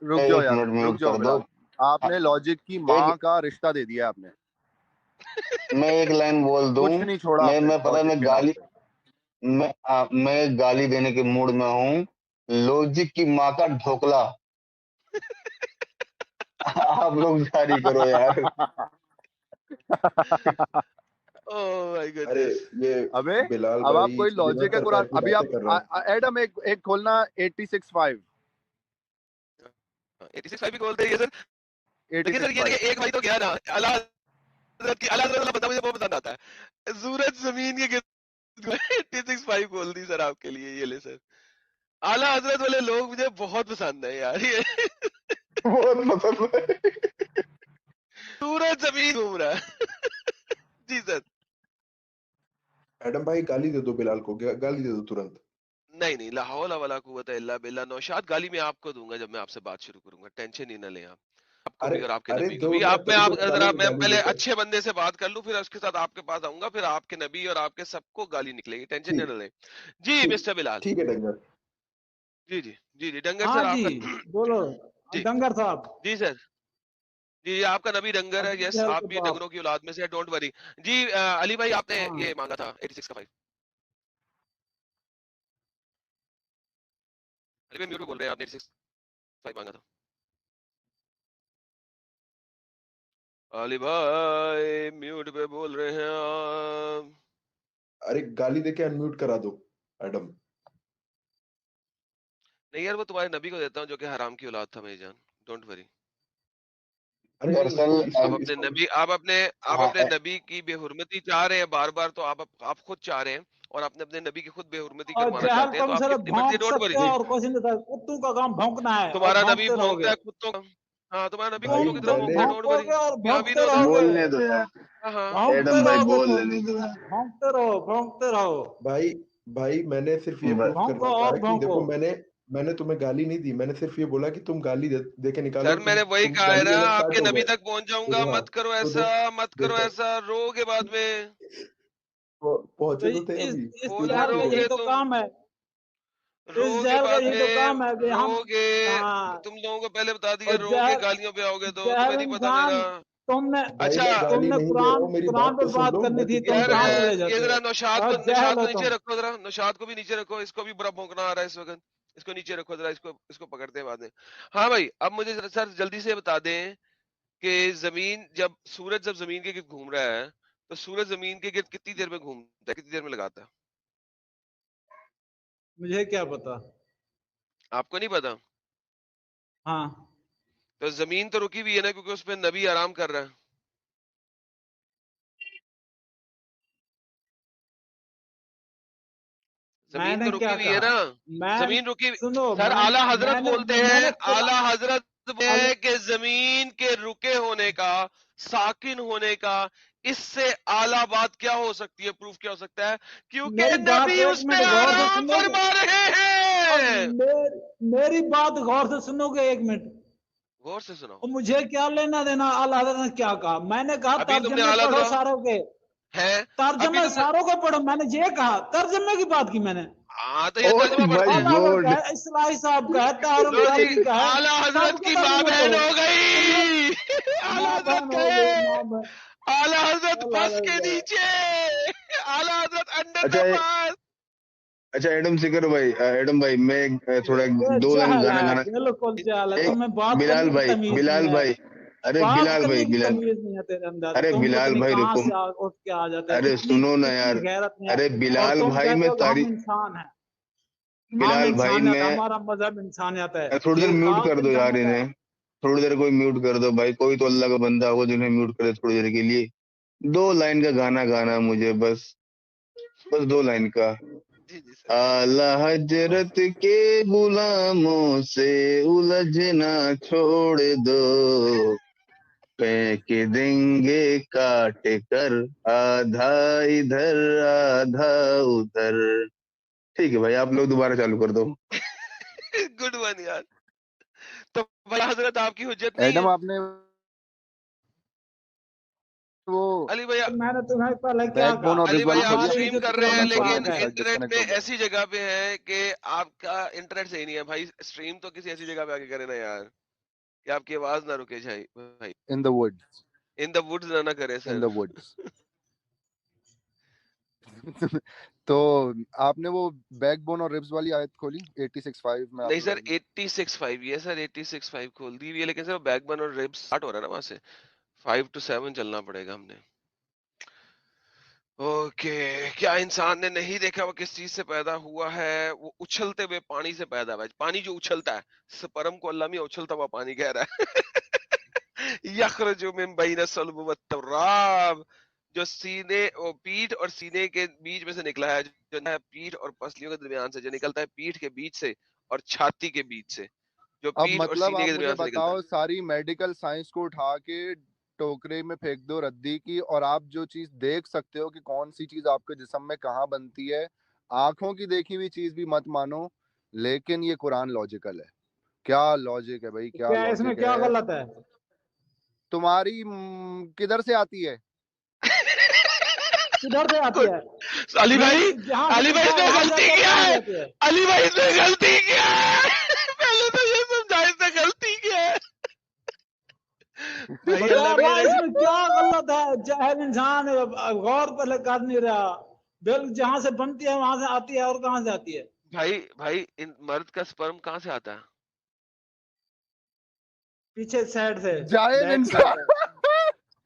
S7: रुक जाओ
S8: एक
S7: यार,
S8: मिनट
S7: रुक
S8: म्यूट
S7: जाओ
S8: कर दो।
S7: बिलाल, आपने लॉजिक की माँ का रिश्ता दे दिया आपने,
S8: मैं एक लाइन बोल दूं,
S7: कुछ नहीं छोड़ा आपने
S8: मैं पता
S7: लॉजिक
S8: मैं
S7: के नाम
S8: गाली
S7: पे।
S8: मैं गाली देने के मूड में हूँ। लॉजिक की माँ का ढोकला। आप लोग जारी करो यार।
S3: ओह माय
S2: अरे
S3: गुडनेस।
S2: ये
S7: अबे
S2: बिलाल
S7: अब आप
S2: भाई
S7: कोई
S2: बिना
S7: लॉजिक है
S2: सर
S7: कुरान,
S2: पैर की
S7: अभी
S2: बातें कर रहा है।
S7: आप एडम एक खोलना 86.5
S3: 86 भी बोलते हैं ये सर, लेकिन सर ये
S7: 86.5
S3: एक भाई तो गया ना, अल्लाह हज़रत की, अल्लाह हज़रत वाला बंदा मुझे वो पसंद आता है। सूरज जमीन के गिर्द 86.5 बोल दी सर आपके लिए, ये ले सर। आला हजरत वाले लोग मुझे बहुत पसंद है यार, ये
S8: बहुत पसंद है।
S3: सूरज जमीन घूम रहा है। जी सर।
S2: एडम भाई गाली दे दो बिलाल को, गाली दे दो तुरंत।
S3: नहीं नहीं, ला हौला वला कुव्वता इल्ला बिल्लाह। नौशाद गाली मैं आपको दूंगा जब मैं आपसे बात शुरू करूंगा, टेंशन ही ना लें आप, आपको
S2: अरे
S3: भी और आपके
S2: अरे
S3: नबी को
S2: दो
S3: भी।
S2: मैं
S3: आप मैं
S2: तेरे
S3: आप
S2: को
S3: जरा
S2: निकालूंगा
S3: मैं
S2: गाली
S3: पहले
S2: देकर।
S3: अच्छे बंदे से बात कर लूं, फिर उसके साथ आपके पास आऊंगा, फिर आपके नबी और आपके सबको गाली निकलेगी, टेंशन
S2: ठीक
S3: ना लें। जी
S2: ठीक
S3: मिस्टर बिलाल।
S2: ठीक है डंगर।
S3: जी जी जी जी डंगर
S6: हाँ
S3: सर
S6: जी,
S3: आपका।
S6: बोलो
S3: जी
S6: डंगर साहब।
S3: जी सर। जी आपका नबी डंगर है,
S6: अभी
S3: यस
S6: जहल
S3: आप
S6: के
S3: भी
S6: बाप।
S3: डंगरों की औलाद में से, डोंट वरी। जी अली भाई आपने
S6: हाँ
S3: ये मांगा था 86 का 5। अली भाई म्यूट पे बोल रहे हैं, आपने 86 5 मांगा था। अली भाई म्यूट पे बोल रहे हैं आप।
S2: अरे गाली देके अनम्यूट करा दो एडम।
S3: नहीं यार, वो तुम्हारे नबी को देता हूँ जो कि हराम की औलाद था मेरी जान, डोंट वरी।
S2: अरे नहीं
S8: दरअसल
S3: आप अपने
S2: इसको
S3: नबी, आप
S8: हाँ
S3: अपने नबी की बेहुरमती चाह रहे हैं बार बार, तो आप खुद चाह रहे हैं और आपने अपने नबी की खुद बेहुरमती
S6: और
S3: करवाना
S6: जहल
S3: चाहते हैं, तो
S6: तुम
S3: आपकी
S6: सिर्फ
S3: अपनी मर्जी,
S6: भौंक
S3: डोंट
S6: सकते
S3: वरी।
S6: हो
S2: देख
S6: और कुछ नहीं सकते, कुत्तों का काम भौंकना है और
S3: तुम्हारा नबी
S6: भौंकते
S3: भौंकता
S6: रहोगे।
S3: है कुत्तों का। हाँ तुम्हारा नबी
S2: भाई
S3: कुत्तों की तरह
S6: तुम
S2: मैंने
S3: भौंकता है, डोंट वरी।
S6: भौंकोगे और
S3: या वी
S6: भौंकते
S3: नो दैट।
S6: रहोगे,
S8: बोलने दो यार,
S3: हाँ हाँ।
S6: भौंकते
S8: एडम भाई
S6: रहोगे
S8: बोल
S6: तुम,
S8: लेने दो यार।
S6: भौंकते रहो।
S2: भाई भाई मैंने सिर्फ ये प्रूफ
S6: भौंको
S2: करना
S6: और
S2: चाहा कि
S6: भौंको।
S2: देखो मैंने तुम्हें गाली नहीं दी, मैंने सिर्फ ये बोला कि तुम गाली दे के निकालो।
S3: सर मैंने वही
S2: तुम
S3: कहा है
S2: गाली
S3: ना,
S2: देना स्टार्ट
S3: आपके
S2: हो
S3: नबी
S2: गए।
S3: तक पहुंच जाऊंगा,
S2: तो हाँ
S3: मत करो
S2: तो
S3: ऐसा, मत करो
S2: देखो
S3: ऐसा, रोगे बाद में,
S2: पहुंचे
S6: तो
S2: तो थे अभी।
S6: इस
S3: हो ना
S6: जहल का यही
S3: रोगे
S6: तो
S3: तुम,
S6: काम है, इस
S3: रोगे
S6: जहल का
S3: बाद
S6: यही तो
S3: में,
S6: काम है कि हम,
S3: रोगे।
S6: हाँ,
S3: तुम लोगों को पहले बता दिया,
S6: और
S3: रोगे
S6: जहल
S3: गालियों पे आओगे तो तुम्हें
S6: जहल
S3: नहीं पता
S6: इंसान,
S3: मेरा।
S6: तुमने
S2: भाई
S3: अच्छा
S2: मैं गाली
S6: तुमने
S2: नहीं दे रहा
S6: कुरान
S2: हूँ, मेरी
S6: कुरान
S2: बात
S6: पर
S2: तो सुन
S6: बात
S2: लो,
S6: करनी
S2: मैं
S6: थी, तुम
S2: चुपचाप
S3: यार
S2: बैठ
S6: कहाँ
S2: जाओ।
S6: चले
S3: ये
S6: जाते
S3: जरा
S6: हो?
S3: नौशाद
S6: और
S3: को,
S6: जहल हो
S3: नीचे
S6: तुम।
S3: रखो, जरा नौशाद को भी नीचे रखो, इसको भी बुरा भौंकना आ रहा है इस वक्त, इसको नीचे रखो जरा, इसको पकड़ते हैं बाद में। हाँ भाई अब मुझे जरा सर जल्दी से बता दें कि जमीन जब जमीन के गिर्द घूम रहा है, तो सूरज जमीन के गिर्द कितनी देर में घूमता है, कितनी देर में लगाता है?
S6: मुझे क्या पता।
S3: आपको नहीं पता?
S6: हाँ
S3: तो जमीन तो रुकी हुई है ना, क्योंकि उस पर नबी आराम कर रहा है। जमीन तो
S6: मैंने
S3: रुकी
S6: क्या
S3: हुई है
S6: कहा,
S3: ना,
S6: मैं,
S3: जमीन रुकी।
S6: सुनो,
S3: सर आला हजरत
S6: मैंने
S3: बोलते हैं,
S6: मैंने
S3: आला हजरत
S6: अल-
S3: है कि जमीन के रुके होने का, साकिन होने का اس سے اعلیٰ بات کیا ہو سکتی ہے, پروف کیا ہو سکتا ہے, کیونکہ
S6: میری بات
S3: نبی
S6: ایک
S3: اس پہ
S6: منٹ غور سے
S3: آرام
S6: سنو گے,
S3: فرما رہے
S6: اب
S3: ہیں.
S6: میری بات غور سے سنو گے ایک منٹ.
S3: غور سے سناؤ.
S6: اور مجھے کیا لینا دینا اعلیٰ حضرت نے کیا کہا؟ میں نے کہا
S3: ابھی تم نے
S6: ترجمے
S3: اعلیٰ
S6: پڑھو ساروں کے,
S3: ہے, ابھی
S6: ترجمے
S3: تم نے,
S6: ساروں کو پڑھو. میں نے یہ کہا, ترجمے کی بات کی میں نے.
S3: ہاں تو یہ
S8: او
S3: ترجمہ پڑھتے
S8: مائی
S3: ہیں.
S6: اعلیٰ حضرت کا
S8: گاڈ.
S6: ہے, اصلاحی صاحب کا ہے, طاہر
S3: لو جی,
S6: القادری کا ہے,
S3: اعلیٰ
S6: سب
S3: حضرت
S6: کے
S3: کی ماں
S6: ترجمے
S3: بہن
S6: پڑھو.
S3: ہو گئی. اعلیٰ
S6: ماں
S3: حضرت
S6: بہن
S3: کا
S6: ہو گئی,
S3: ہے,
S6: ماں بہن.
S3: اعلیٰ حضرت
S6: اعلیٰ
S3: بس
S6: حضرت
S3: کے
S6: کا ہے.
S3: نیچے, اعلیٰ حضرت انڈر
S8: اچھا
S3: دا بس.
S8: اچھا ایڈم سکر بھائی, ایڈم بھائی میں تھوڑا
S6: یہ
S8: 2 لائن
S6: جہل
S8: گانا
S6: ہے,
S8: گانا.
S6: بالکل جہل ہے.
S8: ایک
S6: تمہیں بات
S8: بلال
S6: کرنے کی
S8: بھائی,
S6: تمیز
S8: بلال
S6: نہیں ہے,
S8: بھائی, ارے
S6: بات
S8: بلال
S6: کرنے
S8: بھائی,
S6: کی
S8: بلال,
S6: تمیز نہیں ہے تیرے اندر.
S8: ارے
S6: تم پتہ
S8: بلال
S6: نہیں
S8: بھائی
S6: کہاں
S8: رکو,
S6: سے اٹھ کے آ جاتا ہے,
S8: ارے سنو نا
S6: اتنی
S8: یار,
S6: غیرت نہیں ہے.
S8: ارے
S6: اور
S8: بلال
S6: تم
S8: بھائی
S6: کہتے
S8: میں
S6: ہو کہ ہم انسان ہیں. ہم
S8: بلال بھائی
S6: انسانیت,
S8: میں
S6: ہمارا مذہب انسانیت ہے.
S8: تھوڑی دیر
S6: یہ
S8: میوٹ
S6: کہا
S8: کر
S6: کہ
S8: دو یار
S6: جنت ہے.
S8: انہیں, تھوڑی دیر کوئی میوٹ کر دو بھائی, کوئی تو اللہ کا بندہ ہوگا جنہیں میوٹ کرے تھوڑی دیر کے لیے. 2 لائن کا گانا گانا مجھے, بس 2 لائن کا.
S3: جی جی سر.
S8: اعلی حضرت کے غلاموں سے الجھنا چھوڑ دو, پھینک دیں گے کاٹ کر آدھا ادھر آدھا ادھر. ٹھیک ہے بھائی, آپ لوگ دوبارہ چالو کر دو.
S3: گڈ ون یار. تو بڑا حضرت آپ کی حجت نہیں
S7: ایڈم
S3: ہے.
S7: آپ نے وہ
S3: علی بھائی,
S6: میں نے تمہیں پہلے کیا
S7: بیک بون
S6: کہا؟
S7: اور
S3: علی
S7: رب
S3: بھائی
S7: والی
S3: آپ
S7: کھولی
S6: ہماری
S7: ہے,
S3: اسٹریم
S6: حجت
S3: کر
S6: کو
S3: رہے ہیں,
S6: ہمیں
S3: لیکن
S6: پاک
S7: پروگرام
S6: ہے.
S7: شاید
S3: انٹرنیٹ
S7: ڈسکنیکٹ
S3: پہ
S7: ہو گیا.
S3: ایسی جگہ پہ ہے کہ آپ کا انٹرنیٹ صحیح نہیں ہے بھائی. اسٹریم تو کسی ایسی جگہ پہ آ کے کرے نا یار, کہ آپ کی آواز نہ رکے جائے بھائی.
S7: ان دا وڈز,
S3: ان دا وڈز نہ کرے
S7: ان
S3: سر.
S7: دا وڈز. تو آپ نے وہ بیک بون اور ربز والی آیت کھولی 86.5 میں آپ
S3: نہیں سر,
S7: لوگ.
S3: 86.5 یہ سر 86.5 کھول دی ہوئی ہے, لیکن سر بیک بن اور ریب سٹارٹ ہو رہا ہے نا وہاں سے. 5 to 7 چلنا پڑے گا ہم نے. اوکے, کیا انسان نے نہیں دیکھا وہ کس چیز سے پیدا ہوا ہے؟ وہ اچھلتے ہوئے پانی سے پیدا ہوا ہے. پانی جو اچھلتا ہے, سپرم کو اللہ میں اچھلتا ہوا پانی کہہ رہا ہے. یخرج من بین الصلب والتراب, جو سینے اور پیٹھ اور سینے کے بیچ میں سے نکلا ہے, جو ہے پیٹھ اور پسلیوں کے درمیان سے, جو نکلتا ہے پیٹھ کے بیچ سے اور چھاتی کے بیچ سے, جو
S7: اب
S3: پیٹھ اور
S7: مطلب
S3: سینے
S7: آپ
S3: کے
S7: مجھے
S3: درمیان سے نکلتا
S7: بتاؤ, ساری میڈیکل سائنس کو اٹھا کے ٹوکرے میں پھینک دو ردی کی, اور آپ جو چیز دیکھ سکتے ہو کہ کون سی چیز آپ کے جسم میں کہاں بنتی ہے, آنکھوں کی دیکھی ہوئی چیز بھی مت مانو, لیکن یہ قرآن لاجیکل ہے. کیا لاجک ہے بھائی, کیا
S6: کیا اس میں
S7: لاجک
S6: کیا
S7: ہے.
S6: غلط ہے؟
S7: تمہاری کدھر سے آتی ہے؟
S6: کدھر سے آتی ہے؟
S3: علی بھائی,
S6: جہاں سے
S3: علی بھائی
S6: لکھا
S3: اس نے
S6: وہاں
S3: غلطی
S6: جاتی ہے,
S3: کیا
S6: کہاں
S3: ہے,
S6: جاتی ہے؟
S3: علی بھائی اس نے غلطی کیا ہے. پہلے تو یہ سمجھا اس نے غلطی کیا ہے. بھائی
S6: بتا
S3: اللہ
S6: بھائی اس
S3: بھائی,
S6: میں کیا غلط ہے؟ جاہل انسان غور پہلے کر نہیں رہا. بل جہاں سے بنتی ہے وہاں سے آتی ہے, اور کہاں سے آتی ہے؟
S3: بھائی ان مرد کا سپرم کہاں سے آتا ہے؟
S6: پیچھے سائڈ سے,
S7: جاہل
S6: بیک سائڈ
S7: انسان.
S6: سے.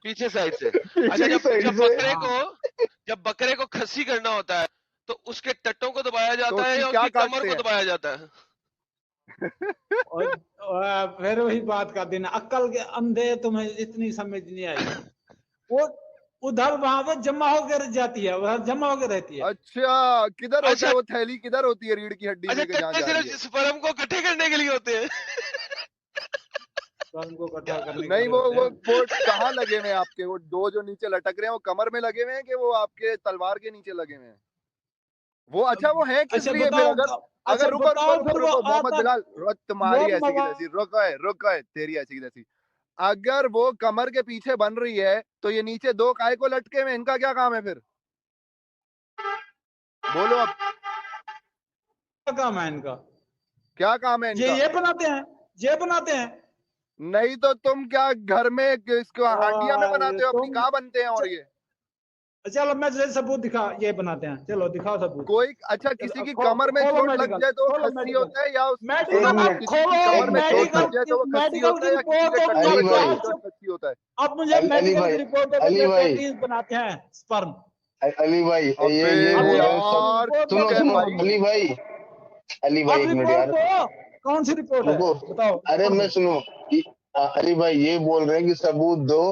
S3: پیچھے سائڈ سے. اچھا,
S8: پیچھے کی سائڈ
S3: جب
S8: سے.
S3: بکرے کو کھسی کرنا ہوتا ہے تو اس کے ٹٹوں کو دبایا
S7: تو
S3: جاتا
S7: اس
S3: ہے
S7: کی
S3: یا اس
S7: کیا
S3: کی کمر
S7: کاٹتے
S3: کو
S7: ہیں؟
S3: دبایا جاتا ہے؟
S6: اور پھر وہی بات کا دن, عقل کے اندھے تمہیں اتنی سمجھ نہیں آئی. وہ ادھر وہاں پہ جمع ہو کر جاتی ہے, ادھر جمع ہو کے رہتی ہے.
S7: اچھا, کدھر ہوتا
S3: اچھا
S7: ہے وہ تھیلی, کدھر ہوتی ہے ریڑھ کی ہڈی
S3: اچھا,
S7: میں کہ جہاں
S3: ٹٹے
S7: جا رہی ہے؟
S3: صرف سپرم کو اکٹھے کرنے کے لیے ہوتے ہیں.
S6: سپرم کو اکٹھا کرنے کے
S7: نہیں,
S6: لیے ہوتے ہیں.
S7: وہ کہاں لگے ہوئے ہیں آپ کے؟ وہ 2 جو نیچے لٹک رہے ہیں وہ کمر میں لگے ہوئے ہیں کہ وہ آپ کے تلوار کے نیچے لگے ہوئے ہیں؟ وہ اچھا وہ ہیں کس
S6: اچھا
S7: لیے پھر؟
S6: بتاؤ,
S7: اگر رکو
S6: بتاؤ پھر وہ
S7: محمد
S6: آتا
S7: بلال,
S6: وہ
S7: تمہاری ایسی کی
S6: مواد.
S7: تیسی, رکو تیری ایسی کی تیسی. اگر وہ کمر کے پیچھے بن رہی ہے تو یہ نیچے 2 کائے کو لٹکے ہوئے, ان کا کیا کام ہے پھر؟ بولو اب,
S6: کیا کام ہے ان کا؟
S7: کیا کام ہے ان کا؟
S6: یہ بناتے ہیں, یہ بناتے ہیں.
S7: نہیں تو تم کیا گھر میں اس کو ہانڈیا میں بناتے ہو اپنی؟
S6: تم
S7: کہاں بنتے ہیں؟ اور یہ
S6: چلو میں ثبوت دکھا, یہ بناتے ہیں, چلو دکھاؤ ثبوت.
S7: کوئی اچھا کسی کی کمر میں
S6: کھولو
S7: چوٹ لگ
S6: میڈیکل,
S7: جائے تو
S6: کھولو
S7: کھسی
S6: میڈیکل,
S7: ہوتا ہے, یا
S8: ایک
S6: میڈیکل. اب
S8: منٹ,
S7: کسی کی
S6: کھولو
S7: کمر
S8: ایک
S7: میں چوٹ
S6: میڈیکل
S7: لگ جائے تو وہ کھسی
S6: میڈیکل
S7: ہوتا
S6: کی
S7: ہے, یا کسی کے
S6: رپورٹ. اور
S7: ٹٹو
S8: علی
S7: میں
S8: بھائی,
S7: چوٹ کھسی ہوتا ہے؟
S6: اب مجھے
S8: علی
S6: میڈیکل
S8: بھائی,
S6: کی رپورٹ
S8: علی بھائی,
S6: پروٹین بناتے ہیں سپرم.
S8: علی بھائی,
S7: ابے
S8: یہ
S6: اب
S8: بول رہے ہیں سب.
S7: یار
S8: سنو
S7: کہ
S8: سنو
S7: بھائی,
S8: علی بھائی
S6: اب
S8: ایک منٹ
S6: رپورٹ
S8: یار,
S6: دو, کون سی رپورٹ ہے
S8: رکو.
S6: بتاؤ.
S8: ارے میں سنو, علی بھئی یہ بول رہے ہیں کہ ثبوت دو.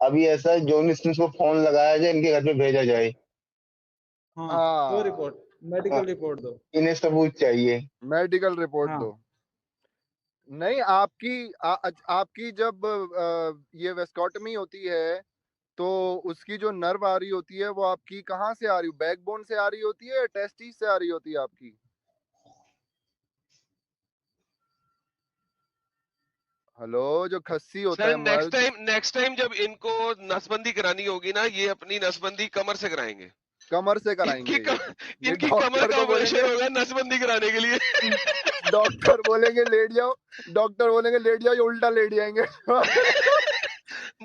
S8: ابھی ایسا ہے جونی اسمتھ کو فون لگایا جائے, ان کے گھر پہ بھیجا جائے.
S6: ہاں دو رپورٹ, میڈیکل رپورٹ دو.
S8: انہیں ثبوت چاہیے.
S7: میڈیکل رپورٹ
S6: ہاں
S7: دو. نہیں, آپ کی جب یہ ویسکوٹمی ہوتی ہے تو اس کی جو نرو آ رہی ہوتی ہے وہ آپ کی کہاں سے آ رہی, بیک بون سے آ رہی ہوتی ہے یا ٹیسٹیز سے آ رہی ہوتی ہے آپ کی؟ ہلو, جو کھسی ہوتا
S3: سر
S7: ہے مرد,
S3: نیکسٹ ٹائم جب ان کو نسبندی کرانی ہوگی نا, یہ اپنی نسبندی کمر سے کرائیں گے.
S7: کمر سے
S3: ان
S7: کرائیں
S3: کی
S7: گے, یہ
S3: ان کی کمر
S7: ڈاکٹر
S3: کا
S7: کو بولیں گے,
S3: آپریشن ہوگا نسبندی کرانے کے لیے.
S7: ڈاکٹر بولیں گے لیٹ جاؤ, ڈاکٹر بولیں گے لیٹ جاؤ, یہ الٹا لیٹ جائیں گے.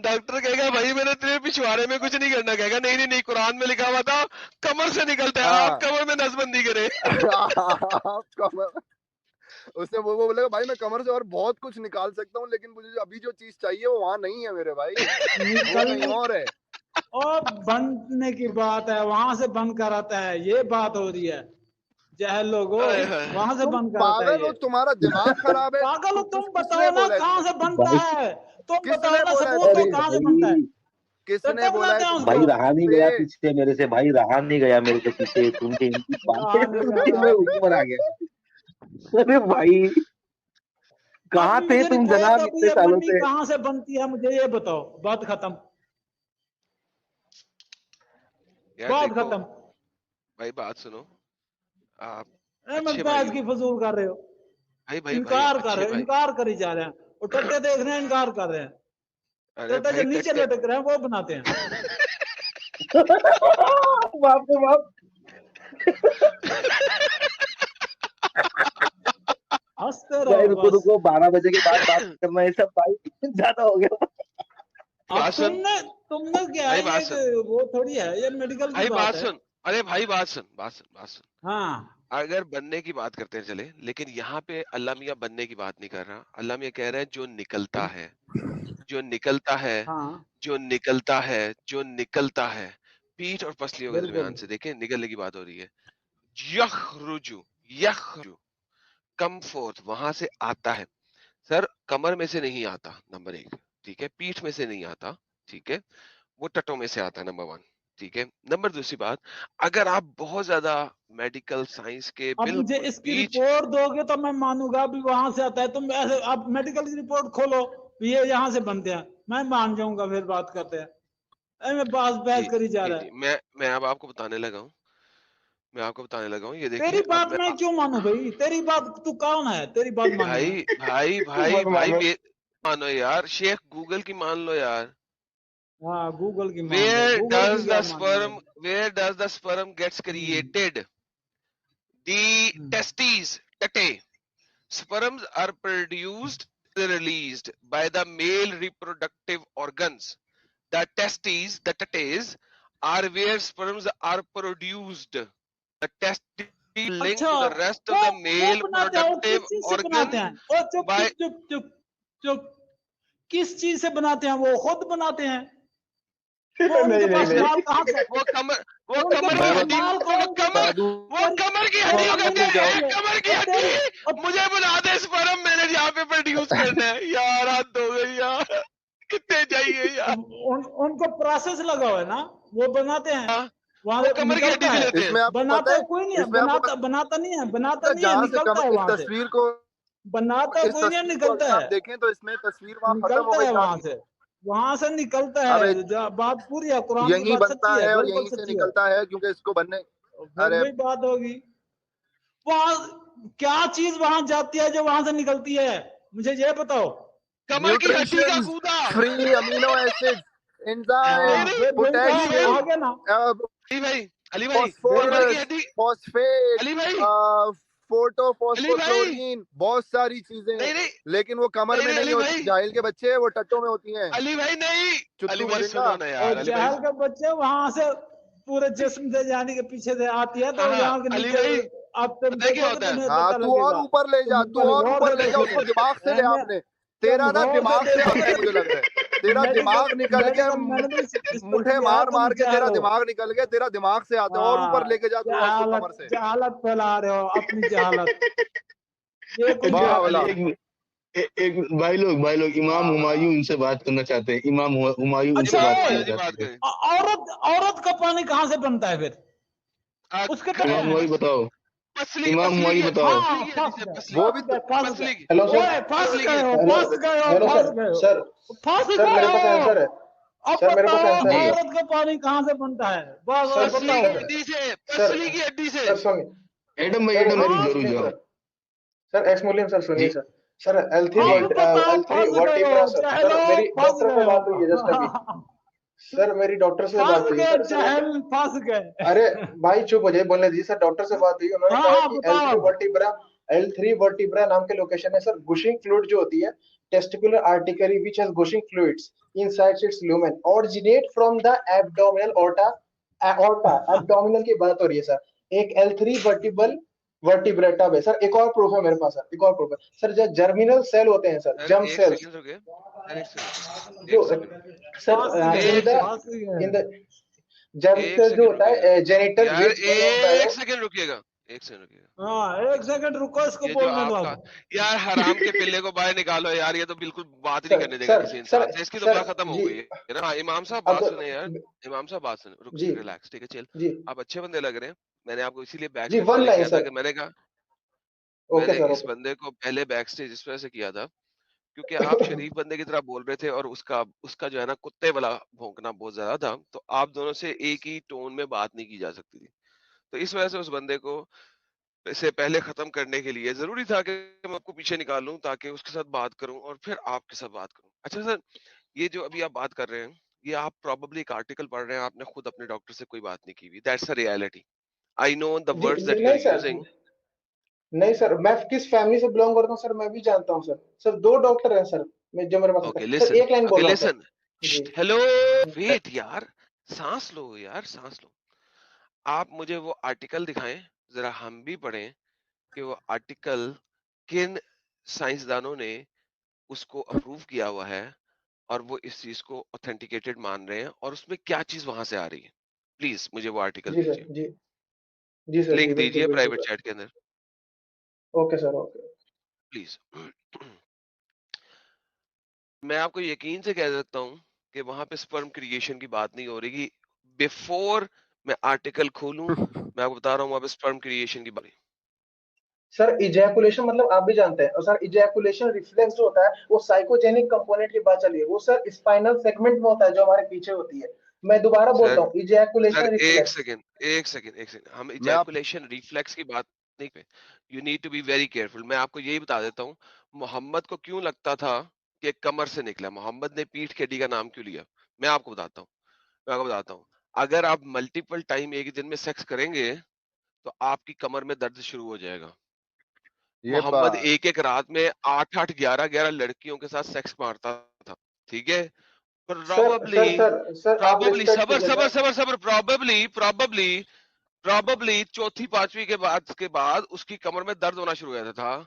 S3: ڈاکٹر کہے گا بھائی میں نے تیرے پچھواڑے میں کچھ نہیں کرنا, کہے گا نہیں نہیں نہیں, قرآن میں لکھا ہوا تھا کمر سے نکلتا ہے, آپ کمر میں نسبندی کریں.
S7: آپ کمر, اس نے وہ بولے گا بھائی میں کمر سے اور بہت کچھ نکال سکتا ہوں, لیکن مجھے ابھی جو چیز چاہیے وہ وہاں نہیں ہے میرے بھائی, وہ کہیں اور ہے.
S6: اور بننے کی بات ہے, وہاں سے بن کر آتا ہے, یہ بات ہو رہی ہے. جہل لوگوں وہاں سے
S7: تم
S6: بن کر آتا ہے
S7: پاگل ہو,
S6: یہ.
S7: تمہارا دماغ خراب ہے.
S6: پاگل ہو تم,
S7: کس
S6: بتاؤ
S7: نے
S6: نا
S7: بولا ہے
S6: کہاں
S7: تمہیں؟
S6: سے بنتا ہے, تم
S7: کس
S6: بتاؤ
S7: نے
S6: نا
S7: بولا ہے
S6: ثبوت
S7: تمہیں؟
S6: تو کہاں سے بنتا ہے,
S7: کس نے
S6: ٹٹا
S7: بولا ہے
S6: بناتے ہیں اس
S7: تمہیں؟
S6: کو.
S4: بھائی رہا نہیں گیا پیچھے میرے سے, بھائی رہا نہیں گیا میرے سے پیچھے سن کے ان کی باتیں, میں اوپر آ گیا. ارے بھائی
S6: اب
S4: کہاں تھے
S6: مجھے
S4: تم
S6: رپورٹ
S4: جناب
S6: ابھی
S4: اتنے
S6: یہ
S4: سالوں
S6: منی
S4: سے؟
S6: کہاں سے بنتی ہے مجھے یہ بتاؤ, بات ختم,
S3: یار
S6: بات
S3: دیکھو
S6: ختم.
S3: بھائی, بات سنو آپ,
S6: میں
S3: اچھے بھائی
S6: بحث کی
S3: ہو
S6: فضول کر رہے ہو,
S3: بھائی
S6: انکار کر
S3: اچھے
S6: رہے,
S3: بھائی.
S6: انکار کری جا رہے ہیں, اور ٹٹے دیکھ رہے ہیں انکار کر رہے ہیں.
S3: ارے
S6: ٹٹے
S3: بھائی
S6: جو نیچے
S3: ٹٹے,
S6: لٹک رہے ہیں وہ بناتے ہیں.
S4: باپ رے باپ,
S6: ہنستے
S4: بھائی
S6: رہو
S4: رکو
S6: بس.
S4: رکو, 12 بجے کے بعد بات کرنا ہے سب بھائی, زیادہ ہو گیا.
S6: اب
S3: بات سن
S6: تم نے کیا ہے,
S3: بھائی, بات سن
S6: یہ وہ تھوڑی ہے, یہ میڈیکل کی
S3: بھائی,
S6: بات
S3: بات
S6: ہے.
S3: سن, ارے بھائی بات سن.
S6: ہاں
S3: اگر بننے کی بات کرتے ہیں چلے, لیکن یہاں پہ اللہ میاں بننے کی بات نہیں کر رہا. اللہ میاں کہہ رہا ہے جو نکلتا ہے, جو نکلتا ہے,
S6: ہاں
S3: جو نکلتا ہے, جو نکلتا ہے پیٹھ اور پسلیوں کے
S6: بالکل.
S3: درمیان سے, دیکھیں نکلنے کی بات ہو رہی ہے. یخرجو کم فورتھ, وہاں سے آتا ہے. سر کمر میں سے نہیں آتا, نمبر 1, ٹھیک ہے, پیٹھ میں سے نہیں آتا, ٹھیک ہے, وہ ٹٹوں میں سے آتا ہے, نمبر 1, ٹھیک ہے. نمبر دوسری بات, اگر آپ بہت زیادہ میڈیکل سائنس کے
S6: اب مجھے
S3: بالکل
S6: اس کی
S3: بیچ,
S6: رپورٹ دو گے تو میں مانوں گا بھی وہاں سے آتا ہے. تم ایسے اب میڈیکل کی رپورٹ کھولو, یہ یہاں سے بنتے ہیں, میں مان جاؤں گا, پھر بات کرتے ہیں. میں
S3: جی
S6: بحث کری جا
S3: جی
S6: رہا
S3: جی,
S6: ہے.
S3: میں اب آپ کو بتانے لگا ہوں, یہ دیکھیں
S6: تیری
S3: اب
S6: بات میں کیوں مانوں بھائی, تیری بات, تو کون ہے تیری بات ماننے میں؟
S3: بھائی مانو یار, شیخ گوگل کی مان لو یار.
S6: ہاں گوگل کی مان لو,
S3: Where
S6: گوگل کی
S3: does
S6: کیا
S3: the
S6: ماننی ہے.
S3: sperm where does the sperm gets created? The testes, tate. Sperms are produced, released by the male reproductive organs. The testes, the tates, are where sperms are produced. The testes link
S6: اچھا
S3: to the rest of the
S6: وہ
S3: male
S6: بناتے ہیں, وہ
S3: reproductive
S6: کس چیز سے بناتے
S3: organs
S6: ہیں, اور چپ
S3: by
S6: چپ چپ چپ چپ, کس چیز سے بناتے ہیں, وہ خود بناتے ہیں. وہ ان کے
S5: نہیں
S6: پاس
S5: نہیں
S6: مال کہاں سے,
S3: وہ
S6: ان کے
S3: کمر کی
S7: میں
S6: پاس
S3: ہڈی,
S6: مال کون دیتا ہے.
S7: بتا
S3: وہ کمر کی ہڈی
S6: تیری
S3: کہتے
S6: امی نے
S3: ہیں,
S6: کہتی ہے,
S3: کمر کی
S6: اور
S3: ہڈی,
S6: اور
S3: مجھے بنا دے سپرم, میں نے جہاں پہ پروڈیوس کرنا ہے. یار حد ہو گئی یار, کتنے چاہیے یار.
S6: ان کو پروسیس لگا ہوا ہے نا, وہ بناتے ہیں, وہاں
S3: وہ
S6: سے
S3: کمر کی ہڈی
S6: نکلتا
S3: سے
S6: ہے.
S3: لیتے
S7: اس
S3: ہیں.
S7: میں آپ کو پتہ
S6: بناتا
S7: ہے,
S6: کوئی نہیں ہے,
S7: اس میں آپ کو
S6: بناتا نہیں ہے,
S7: جہاں سے
S6: نکلتا
S7: کمر,
S6: ہے
S7: اس
S6: وہاں سے,
S7: تصویر کو,
S6: بناتا
S7: اس
S6: کوئی نہیں,
S7: تصویر کو
S6: نکلتا
S7: اگر
S6: ہے,
S7: آپ دیکھیں تو اس میں تصویر وہاں ختم ہو
S6: نکلتا
S7: گئی
S6: ہے
S7: ساری.
S6: وہاں سے نکلتا
S7: اب
S6: ہے. بات پوری ہے, قرآن کی
S7: یہیں
S6: بات
S7: بنتا
S6: سچی ہے,
S7: ہے اور
S6: بالکل
S7: یہیں سے
S6: سچی ہے.
S7: نکلتا ہے, کیونکہ اس کو بننے,
S6: پھر
S7: ارے
S6: وہی بات ہوگی, وہاں کیا چیز وہاں جاتی ہے جو وہاں سے نکلتی ہے, مجھے یہ بتاؤ.
S3: کمر کی ہڈی کا
S7: نیوٹریشنز,
S3: کودا.
S7: فری امینو ایسڈ, انزائم,
S6: پھر وہی
S3: علی
S6: بات
S3: بھائی,
S6: آگے نا.
S3: علی بھائی کمر کی
S7: فاسفورس,
S3: ہڈی,
S7: فاسفیٹ,
S3: علی بھائی,
S7: فوٹو
S3: علی بھائی,
S7: فاسفوکلورین, بہت ساری چیزیں,
S3: نہیں نہیں
S7: لیکن وہ کمر میں
S3: نہیں
S7: نہیں
S3: علی
S7: ہوتی.
S3: بھائی,
S7: جاہل کے بچے, وہ ٹٹوں میں ہوتی ہیں.
S3: علی بھائی نہیں, علی
S7: چتو
S3: بھائی
S7: پرندہ.
S3: سنو نا
S6: اور
S3: یار, علی بھائی,
S6: جہل کے بچے وہاں سے پورے جسم سے جانے کے پیچھے سے آتی ہے, تو
S3: ہاں
S6: یہاں کے
S3: علی
S6: نیچے
S3: بھائی,
S6: اب تم
S3: پتہ کیا
S6: دیکھو گے
S3: ہوتا ہے,
S6: تمہیں
S7: ہاں
S6: پتہ
S7: تو
S6: لگے
S7: اور
S6: گا.
S7: اوپر لے جا,
S6: تم
S7: تو
S6: پہلے
S7: اور
S6: غور
S7: اوپر
S6: سے
S7: لے جا,
S6: دیکھو
S7: اس
S6: گے,
S7: کو دماغ سے لے. آپ نے, تیرا نا
S6: غور سے
S7: دماغ سے
S6: دیکھو
S7: آتا
S6: گے
S7: ہے, مجھے لگ رہا ہے تیرا دماغ نکل گیا,
S6: اس پہ
S7: مٹھے
S6: کیا ہے,
S7: مار
S6: تم
S7: مار کے
S6: جہل
S7: تیرا
S6: ہو.
S7: دماغ نکل گیا, تیرا دماغ سے آتا ہے, اور اوپر لے کے جا تو اس کو کمر سے.
S6: جہالت پھیلا رہے ہو, اپنی جہالت, یہ کوئی
S7: واہ
S6: بات
S7: والا.
S6: نہیں ہے.
S8: ایک بھائی لوگ امام ہمایوں ان سے بات کرنا چاہتے ہیں, امام ہمایوں ان سے
S6: اچھا,
S8: بات کرنا
S3: بات
S8: چاہتے ہیں.
S3: کریں,
S6: عورت کا پانی کہاں سے بنتا ہے پھر, اس کے
S8: امام
S6: کہتے ہیں.
S8: ہمایوں بتاؤ,
S3: پسلی
S8: امام
S3: پسلی
S8: ہمایوں
S3: کی,
S8: بتاؤ.
S3: پسلی
S6: ہاں,
S3: کی ہڈی
S6: پھنس
S3: سے,
S6: گئے,
S3: پسلی,
S7: وہ بھی
S3: پسلی کی,
S5: हेलो सर
S6: اوئے, پھنس
S3: پسلی کی,
S6: گئے ہو,
S5: हेलो
S6: پھنس گئے ہو,
S5: हेलो
S6: پھنس
S5: सर
S6: گئے ہو,
S5: सर
S6: پھنس
S5: सर
S6: گئے
S5: मेरे पास
S6: ہو.
S5: आंसर है.
S6: अब
S5: सर मेरे को
S6: बताओ
S5: कैंसर हुआ
S6: औरत का पानी कहाँ से बनता है? बस
S5: सर
S3: पसली
S6: बताओ।
S3: की
S5: सर
S3: हड्डी से,
S5: सर
S3: पसली की हड्डी से।
S5: सर सुनिए
S8: एडम भाई
S5: सर
S8: एडम भाई
S6: हाँ
S8: रुक जाओ रुक
S5: एक्समोलियन
S8: जाओ
S5: सर सर एक्समोलियन सर सुनिए
S8: जी
S5: सर सर
S6: अब बताओ
S5: L3
S6: फंस गए
S5: वर्टिब्रा
S6: हो,
S5: सर
S6: चहलो
S5: मेरी
S6: फंस
S5: डॉक्टर से
S6: गए
S5: बात हुई है जस्ट अभी
S6: हो।
S5: सर मेरी डॉक्टर से
S6: फंस
S5: बात हुई
S6: गए
S5: सर वो
S6: चहल, फंस गए।
S5: अरे भाई चुप हो जाइए बोलने दीजिए सर डॉक्टर से बात हुई उन्होंने
S6: हाँ
S5: कहा
S6: हाँ
S5: कि
S6: बताओ।
S5: L3 वर्टिब्रा नाम के लोकेशन है सर गुशिंग फ्लूइड जो होती है testicular artery which has gushing fluids inside its lumen originate from the abdominal aorta abdominal की बात हो रही है सर एक L3 वर्टिब्रेटा है सर एक और प्रूफ है मेरे पास सर एक और प्रूफ है सर जो जर्मिनल सेल होते हैं सर
S3: सर
S5: जर्म
S3: एक
S5: सेल्स
S3: सेकंड रुके सर, एक सेकंड
S5: जो
S3: एक सेकंड
S5: सर
S6: फंस
S5: इन
S6: गए,
S5: द
S6: फंस गए।
S5: इन द जर्म
S3: एक
S5: सेल जो
S3: सेकंड
S5: होता
S3: रुकिएगा
S5: है जेनिटल
S3: यार,
S5: व्हिच ग्रो ऑन
S3: एक
S5: द
S3: सेकंड रुकिएगा, एक सेकंड रुकिएगा,
S6: हाँ
S3: एक
S6: एक
S3: सेकंड।
S6: सेकंड रुको, इसको
S3: ये जो
S6: बोलने दो
S3: आपका
S6: अब।
S3: यार हराम के पिल्ले को बाहर निकालो यार, ये तो बिल्कुल बात ही नहीं
S5: सर
S3: करने देगा
S5: सर
S3: किसी
S5: सर
S3: इंसान से, इसकी तो
S5: सर
S3: बात खत्म हो
S5: जी
S3: गई है ना। हाँ, इमाम साहब
S5: अब
S3: बात सुने यार, इमाम साहब बात सुने, रुक
S5: जी
S3: रिलैक्स, ठीक है चल।
S5: जी
S3: आप अच्छे बंदे लग रहे हैं, मैंने आपको इसीलिए बैक
S5: जी
S3: स्टेज
S5: वन
S3: पहले
S5: लाइन
S3: किया था
S5: सर
S3: कि मैंने कहा,
S5: ओके
S3: मैंने
S5: सर
S3: इस
S5: ओके
S3: बंदे को पहले बैक स्टेज इस वजह से किया था क्योंकि आप शरीफ बंदे की तरह बोल रहे थे और उसका उसका जो है ना कुत्ते वाला भौंकना बहुत ज्यादा था, तो आप दोनों से एक ही टोन में बात नहीं की जा सकती थी। तो इस वजह से उस बंदे को से पहले खत्म करने के लिए जरूरी था कि मैं आपको पीछे निकाल लूं ताकि उसके साथ बात करूं और फिर आपके साथ बात करूं। अच्छा सर, ये जो अभी आप बात कर रहे हैं, ये आप प्रोबेबली एक आर्टिकल पढ़ रहे हैं, आपने खुद अपने डॉक्टर से कोई बात नहीं की हुई। That's a reality. I know the
S5: जी
S3: वर्ड्स दैट यू
S5: नहीं
S3: आर
S5: सर
S3: यूजिंग।
S5: नहीं सर मैं किस फैमिली से बिलोंग करता हूँ सर मैं भी जानता हूँ सर सर दो डॉक्टर हैं सर मैं जो मेरे पास होता
S3: ओके
S5: है सर
S3: लिसन,
S5: एक लाइन
S3: ओके
S5: बोल रहा हूँ
S3: लिसन,
S5: सर जी
S3: हेलो, वेट यार, सांस लो यार, सांस लो। आप मुझे वो आर्टिकल दिखाएं, जरा हम भी पढ़ें कि वो आर्टिकल किन साइंसदानों ने उसको अप्रूव किया हुआ है और वो इस चीज को ऑथेंटिकेटेड मान रहे हैं और उसमें क्या चीज वहां से आ रही है। प्लीज मुझे वो आर्टिकल
S5: जी
S3: दीजिए,
S5: सर जी सर जी
S3: लिंक
S5: बिल्कुल
S3: दीजिए
S5: बिल्कुल
S3: प्राइवेट
S5: सर
S3: चैट के अंदर
S5: ओके सर ओके
S3: प्लीज। मैं आपको यकीन से कह सकता हूँ कि वहां पे स्पर्म क्रिएशन की बात नहीं हो रही। बिफोर मैं आर्टिकल खोलूं मैं आपको बता रहा हूँ वहां पे स्पर्म क्रिएशन की बात नहीं।
S5: सर इजैकुलेशन मतलब आप भी जानते हैं और सर इजैकुलेशन रिफ्लेक्स जो होता है वो साइकोजेनिक कंपोनेंट की बात चली है वो सर स्पाइनल सेगमेंट में होता है जो हमारे पीछे होती है मैं दोबारा बोलता
S3: सर
S5: हूँ
S3: सर
S5: इजैकुलेशन
S3: एक
S5: रिफ्लेक्स
S3: सेकंड एक सेकंड एक सेकंड, हम
S7: मैं आप
S3: इजैकुलेशन रिफ्लेक्स की बात नहीं पे। You need to be very careful. मैं आपको यही बता देता हूँ मोहम्मद को क्यों लगता था कि कमर से निकला, मोहम्मद ने पीठ की हड्डी का नाम क्यों लिया। मैं आपको बताता हूँ, मैं आपको बताता हूँ। अगर आप मल्टीपल टाइम एक ही दिन में सेक्स करेंगे तो आपकी कमर में दर्द शुरू हो जाएगा।
S7: ये
S3: मोहम्मद
S7: बात
S3: एक एक रात में 8-8 11-11 लड़कियों के साथ सेक्स मारता था, ठीक है।
S5: सर
S3: प्रोबेबली
S5: सर आप
S3: प्रोबेबली
S5: रिस्पेक्ट
S3: सबर
S5: कीजिए
S3: सबर
S5: सर
S3: सबर सबर प्रोबेबली प्रोबेबली प्रोबेबली चौथी पांचवी के बाद उसकी कमर में दर्द होना शुरू हो जाता था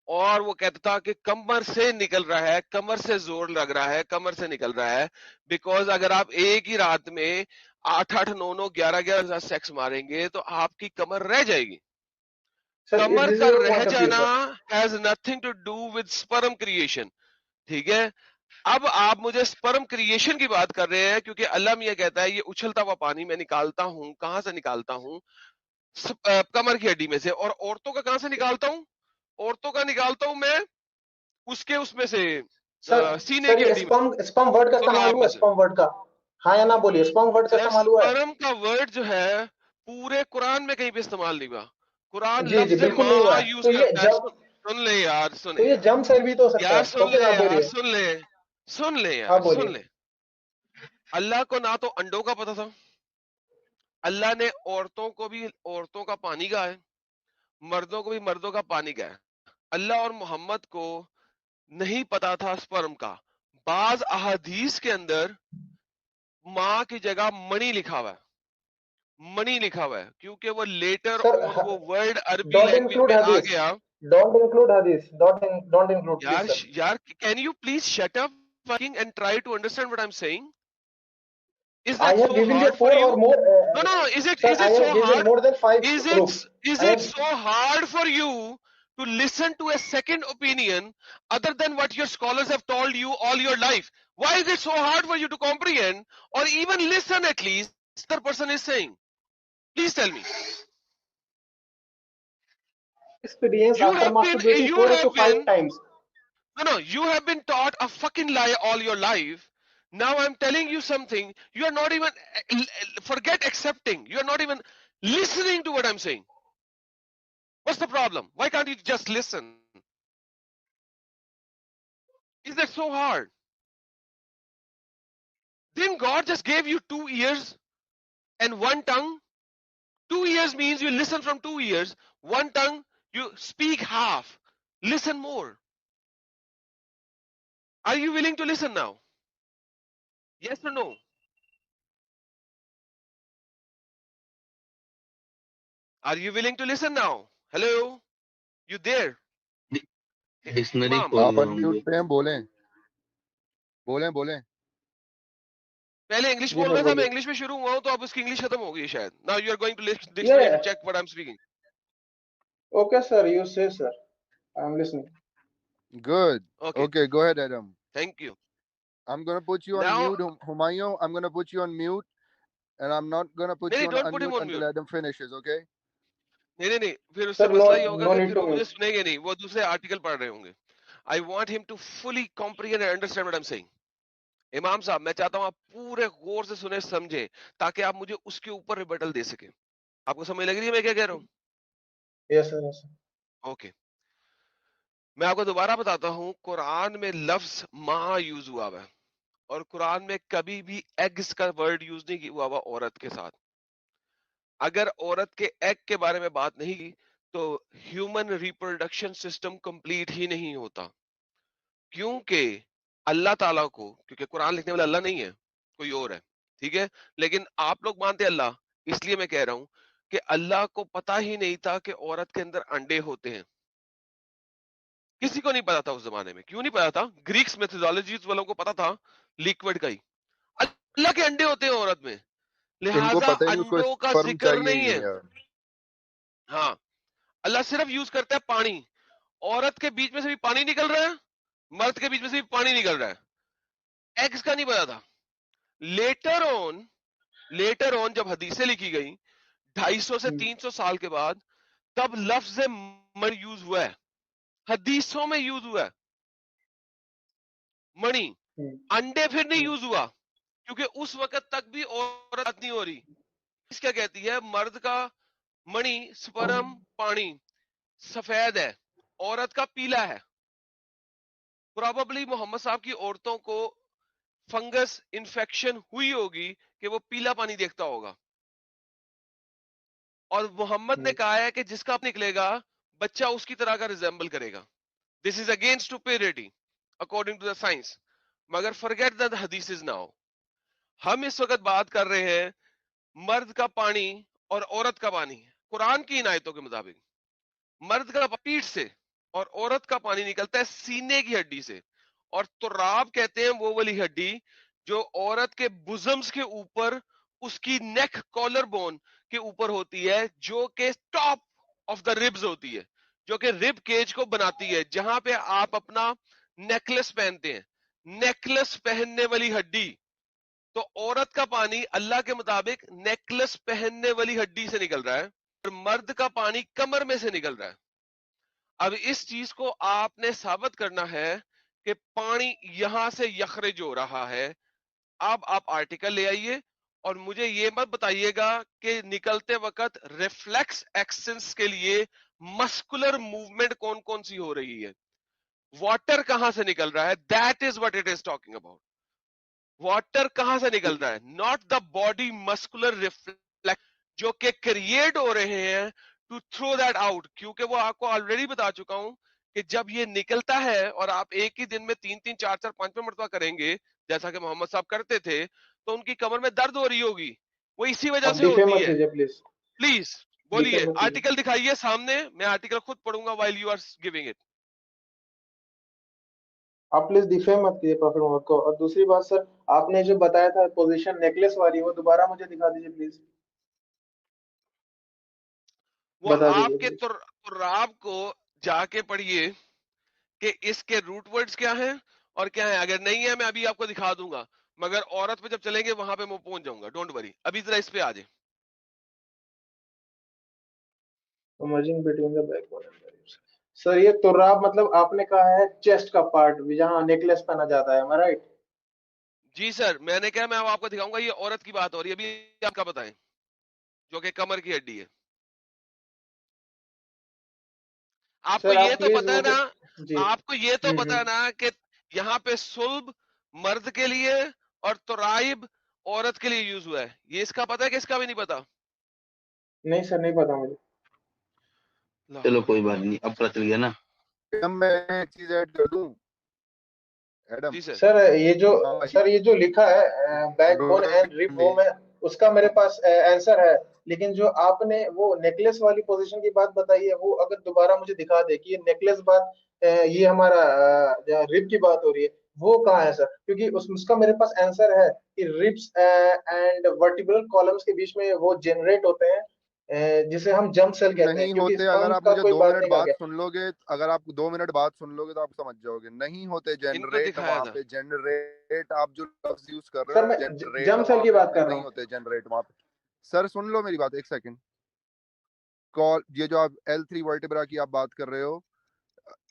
S3: और वो कहता था कि कमर से निकल रहा है, कमर से जोर लग रहा है, कमर से निकल रहा है। बिकॉज अगर आप एक ही रात में 8-8 9-9 11-11 सेक्स मारेंगे तो आपकी कमर रह जाएगी।
S5: सर
S3: कमर
S5: दिस इज
S3: का
S5: योर
S3: रह
S5: पॉइंट ऑफ व्यू
S3: जाना
S5: sir
S3: has nothing to do with sperm creation, ठीक है। अब आप मुझे स्पर्म क्रिएशन की बात कर रहे हैं क्योंकि अल्लाह मियां कहता है ये उछलता हुआ पानी मैं निकालता हूं, कहां से निकालता हूं, कमर की हड्डी में से। और औरतों का कहां से निकालता हूं, औरतों का निकालता हूं मैं उसके उसमें से
S5: सर
S3: सीने
S5: सर
S3: की
S5: ये
S3: हड्डी में,
S5: स्पम स्पम वर्ड का
S3: सुनो
S5: इस्तेमाल
S3: आप
S5: हुआ
S3: में
S5: है
S3: से।
S5: स्पम वर्ड का हाँ या ना बोलिए स्पम वर्ड का
S3: सर
S5: इस्तेमाल हुआ है
S3: स्पर्म का वर्ड जो है पूरे कुरान में कहीं भी इस्तेमाल नहीं हुआ। कुरान
S5: जी जी
S3: लफ्ज
S5: बिल्कुल नहीं हुआ
S3: माँ
S5: है
S3: यूज
S5: तो ये
S3: करता है।
S5: जब
S3: सुन ले यार,
S5: तो
S3: सुने
S5: ये जम सेल भी तो हो सकता
S3: यार,
S5: है
S3: सुन
S5: टॉपिक
S3: ले
S5: आप दे
S3: यार,
S5: रही है
S3: सुन ले, सुन ले
S5: हाँ
S3: यार, सुन
S5: बोलिए
S3: ले। अल्लाह को ना तो अंडों का पता था, अल्लाह ने औरतों को भी औरतों का पानी का है, मर्दों को भी मर्दों का पानी का है। अल्लाह और मोहम्मद को नहीं पता था स्पर्म का। बाज अहादीस के अंदर माँ की जगह मणि लिखा हुआ है, मणि लिखा हुआ है क्योंकि वो लेटर
S5: सर
S3: ऑन वो वर्ड अरबी
S5: डोंट
S3: लैंग्वेज
S5: इंक्लूड
S3: में आ
S5: हदीस
S3: गया।
S5: डोंट इंक्लूड प्लीज
S3: यार
S5: सर
S3: यार, can you please shut up fucking and try to understand what I'm saying? Is
S5: I
S3: that
S5: have
S3: so
S5: given you
S3: hard for
S5: four
S3: you?
S5: or more
S3: No, no, no.
S5: sir
S3: Is
S5: I
S3: it so
S5: have given
S3: hard?
S5: more than 5
S3: Is it
S5: proofs
S3: is
S5: I
S3: it
S5: have
S3: so hard for you to listen to a second opinion other than what your scholars have told you all your life? Why is it so hard for you to comprehend or even listen at least the person is saying? Please tell me.
S5: experience
S3: You
S5: after
S3: have been
S5: masturbating
S3: you
S5: 4 to
S3: have
S5: 5
S3: been
S5: times
S3: no, no, you have been taught a fucking lie all your life Now I'm telling you something. You are not even, forget accepting. You are not even listening to what I'm saying. What's the problem? Why can't you just listen? Is that so hard? Didn't God just gave you 2 ears and 1 tongue? 2 ears means you listen from 2 ears. 1 tongue, you speak half. Listen more. Are you willing to listen now? Yes or no? Are you willing to listen now? Hello? You there?
S8: Dictionary
S3: Imam.
S8: खोलना
S7: आप
S8: है
S7: unmute
S8: मुझे।
S7: पे हैं, बोलें।
S3: पहले English
S5: जी
S3: बोल
S5: sir
S3: रहा था, मैं
S5: बोलिए।
S3: इंग्लिश में शुरू हुआ हूं तो अब उसकी इंग्लिश खत्म हो गई शायद. Now you are going to
S5: Yeah,
S3: dictionary
S5: yeah.
S3: to check what I'm speaking.
S5: Okay, sir. You say, sir. I'm listening.
S7: Good.
S3: Okay.
S7: Okay, go ahead, Adam.
S3: Thank you.
S7: I'm gonna put you on
S3: Now,
S7: mute, Humayun. I'm gonna put you on mute, and I'm not gonna put
S3: नहीं
S7: you
S3: नहीं,
S7: on
S3: don't put him
S7: unmute
S3: on
S7: until
S3: mute.
S7: Adam finishes. Okay?
S3: नहीं, फिर उससे
S5: Sir, no,
S3: मसला ये होगा
S5: no
S3: कि
S5: need
S3: फिर
S5: to
S3: वो मुझे
S5: mute.
S3: सुनेंगे नहीं, वो दूसरे आर्टिकल पढ़ रहे होंगे. I want him to fully comprehend and understand what I'm saying. इमाम साहब, मैं चाहता हूं आप पूरे गौर से सुने समझे ताकि आप मुझे उसके ऊपर रिबटल दे सके. आपको समझ लग रही है मैं क्या कह रहा हूं?
S5: Yes, sir. Yes, sir.
S3: Okay. मैं आपको दोबारा बताता हूं, कुरान में लफ्ज माँ यूज हुआ हुआ है और कुरान में कभी भी एग्स का वर्ड यूज नहीं हुआ हुआ औरत के साथ. अगर औरत के एग के बारे में बात नहीं की तो ह्यूमन रिप्रोडक्शन सिस्टम कंप्लीट ही नहीं होता. क्योंकि अल्लाह ताला को, क्योंकि कुरान लिखने वाला अल्लाह नहीं है, कोई और है, ठीक है, लेकिन आप लोग मानते अल्लाह, इसलिए मैं कह रहा हूं कि अल्लाह को पता ही नहीं था कि औरत के अंदर अंडे होते हैं. किसी को नहीं पता था उस जमाने में. क्यों नहीं पता था? ग्रीक्स मेथोडोलॉजीज वालों को पता था लिक्विड का ही. अल्लाह के अंडे होते हैं औरत में,
S7: इनको
S3: लिहाजा
S7: पता ही नहीं, उसको
S3: अंडों का
S7: स्पर्म
S3: जिक्र
S7: चाहिए
S3: नहीं
S7: ही
S3: है.
S7: नहीं यार.
S3: हाँ, अल्लाह सिर्फ यूज करता है पानी. औरत के बीच में से भी पानी निकल रहा है, मर्द के बीच में से भी पानी निकल रहा है. एग्स का नहीं पता था. लेटर ऑन जब हदीसें लिखी गई 250 से 300 साल के बाद, तब लफ्ज मर यूज हुआ है, हदीसों में यूज हुआ है मणि. अंडे फिर नहीं यूज हुआ क्योंकि उस वक्त तक भी औरत नहीं हो रही. क्या कहती है? मर्द का मणि स्पर्म पानी सफेद है, औरत का पीला है. प्रोबेबली मोहम्मद साहब की औरतों को फंगस इन्फेक्शन हुई होगी कि वो पीला पानी देखता होगा, और मोहम्मद ने कहा है कि जिसका अब निकलेगा बच्चा उसकी तरह का रिजेंबल करेगा. This is against stupidity according to the science. मगर फॉरगेट द हदीसेस नाउ. हम इस वक्त बात कर रहे हैं मर्द का पानी और औरत का पानी. कुरान की इन आयतों के मुताबिक मर्द का पीठ से और औरत का पानी निकलता है सीने की हड्डी से. और तुराब कहते हैं वो वाली हड्डी जो औरत के बुजम्स के ऊपर, उसकी नेक कॉलर बोन के ऊपर होती है, जो कि टॉप ऑफ द रिब्स होती है, जो कि रिब केज को बनाती है, जहां पे आप अपना नेकलेस पहनते हैं. नेकलेस पहनने वाली हड्डी. तो औरत का पानी अल्लाह के मुताबिक नेकलेस पहनने वाली हड्डी से निकल रहा है और मर्द का पानी कमर में से निकल रहा है. अब इस चीज को आपने साबित करना है कि पानी यहां से यखरज हो रहा है. अब आप आर्टिकल ले आइए और मुझे ये मत बताइएगा कि निकलते वक्त रिफ्लेक्स एक्शंस के लिए मस्कुलर मूवमेंट कौन कौन सी हो रही है. वाटर कहां से निकल रहा है? That is what it is talking about. Water कहां से निकल रहा है? Not the body muscular reflex जो कि क्रिएट हो रहे हैं टू थ्रो दैट आउट. क्योंकि वो आपको ऑलरेडी बता चुका हूं कि जब ये निकलता है और आप एक ही दिन में 3-3 4-4 5 मरतबा करेंगे जैसा कि मोहम्मद साहब करते थे, तो उनकी कमर में दर्द हो रही होगी. वो इसी वजह
S5: आप
S3: से होती
S5: डिफेमर
S3: है.
S5: कीजिए प्लीज.
S3: प्लीज बोलिए,
S5: डिफेमर कीजिए.
S3: आर्टिकल दिखाइए सामने. मैं आर्टिकल खुद पढ़ूंगा while you are giving it.
S5: आप प्लीज डिफेम मत कीजिए प्रॉफिट मोहम्मद को. और दूसरी बात सर, आपने जो बताया था पोजीशन नेकलेस वाली, वो दोबारा मुझे दिखा दीजिए प्लीज.
S3: वो
S5: बता दीजिए
S3: आपके
S5: प्लीज.
S3: तुर्राब को जाके पढ़िए कि इसके रूट वर्ड्स क्या हैं और क्या है. अगर नहीं है मैं अभी आपको दिखा दूंगा, मगर औरत पे जब चलेंगे वहां पे मैं पहुंच जाऊंगा. Don't worry. अभी जरा इस पे आ जाए.
S5: Emerging between the backbone and the ribs. Sir ये तुर्राब मतलब आपने कहा है चेस्ट का पार्ट जहां नेकलेस पहना जाता है, am I right?
S3: जी सर, मैंने क्या, मैं अब आपको दिखाऊंगा, ये औरत की बात हो रही है, अभी आपका बताएं, जो कि कमर की हड्डी है। आपको
S5: सर
S3: ये
S5: आप
S3: तो
S5: प्लीज
S3: पता है
S5: मुझे,
S3: ना,
S5: जी,
S3: आपको ये तो पता है ना कि यहाँ पे सुल्ब मर्द के लिए और तुराइब औरत के लिए यूज हुआ है, ये इसका पता है कि इसका भी नहीं पता?
S5: नहीं सर, नहीं पता मुझे।
S3: लो,
S8: चलो कोई बात नहीं, अब पता चल गया ना।
S7: एडम, मैं एक चीज ऐड कर दूं? एडम,
S3: जी सर।
S5: सर ये जो,
S7: हाँ भाई,
S5: सर ये जो लिखा है बैकबोन एंड रिब, वो मैं, उसका मेरे पास आंसर है, लेकिन जो आपने वो नेकलेस वाली पोजीशन की बात बताई है, वो अगर दोबारा मुझे दिखा दे कि ये नेकलेस बात, ये हमारा रिब की बात हो रही है, वो कहाँ है सर? क्योंकि उसका मेरे पास आंसर है कि रिब्स एंड वर्टिब्रल कॉलम्स के बीच में वो जनरेट होते हैं, जिसे हम जंप सेल कहते हैं,
S7: नहीं
S5: क्योंकि
S7: होते। अगर
S5: स्पर्म
S7: आप
S5: का
S7: मुझे
S5: कोई
S7: 2
S5: बात
S7: मिनट
S5: नहीं कहा
S7: बाद
S5: गया।
S7: सुन लोगे, अगर आप 2 मिनट बाद सुन लोगे तो आप समझ जाओगे। नहीं होते
S3: इन पर
S7: जनरेट,
S3: दिखाया
S7: वहां
S3: था।
S7: पे जनरेट, आप जो लफ्ज यूज कर रहे
S5: सर
S7: हो
S5: मैं
S7: जनरेट,
S5: जंप सेल
S7: वहां
S5: की
S7: पे
S5: बात कर रहा
S7: नहीं
S5: हूँ।
S7: होते जनरेट वहां पे। सर सुन लो मेरी बात एक सेकंड। कॉल, ये जो आप L3 वर्टिब्रा की आप बात कर रहे हो,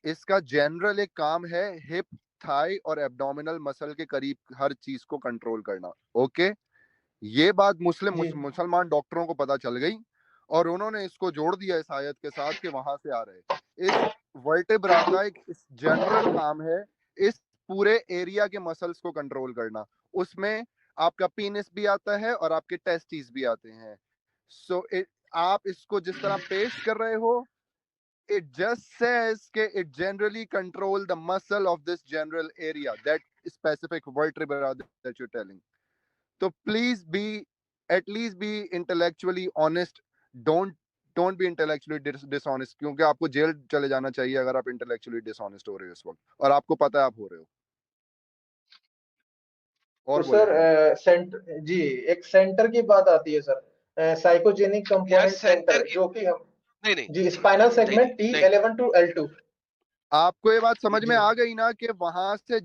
S7: इसका जनरल एक काम है हिप, थाई और एब्डोमिनल मसल के करीब हर चीज को कंट्रोल करना। ओके, ये बात
S5: जी
S7: मुसलमान डॉक्टरों को पता चल गई और उन्होंने इसको जोड़ दिया इस आयत के साथ कि वहां से आ रहे। इस वर्टिब्रा का एक जनरल काम है इस पूरे एरिया के मसल्स को कंट्रोल करना। उसमें आपका पीनिस भी आता है और आपके टेस्टिस भी आते हैं। सो आप इसको जिस तरह पेश कर रहे हो, it just says that it generally control the muscle of this general area, that specific vertebra that you're telling. So please be, at least be intellectually honest. Don't be intellectually dishonest, क्योंकि आपको jail चले जाना चाहिए अगर आप intellectually dishonest हो रहे हो इस वक्त, और आपको पता है आप हो रहे हो।
S5: तो
S7: और बोले
S5: सर
S7: एडम।
S5: सेंटर, जी, एक सेंटर की बात आती है सर, साइकोजेनिक
S3: यार
S5: कंपोनेंट
S3: सेंटर
S5: सेंटर,
S3: की,
S5: जो कि हम,
S3: नहीं नहीं
S5: जी, स्पाइनल
S3: नहीं नहीं
S5: सेगमेंट
S3: नहीं,
S5: T11 to L2।
S7: आपको ये बात समझ में
S5: जी
S7: आ गई ना कि वहां से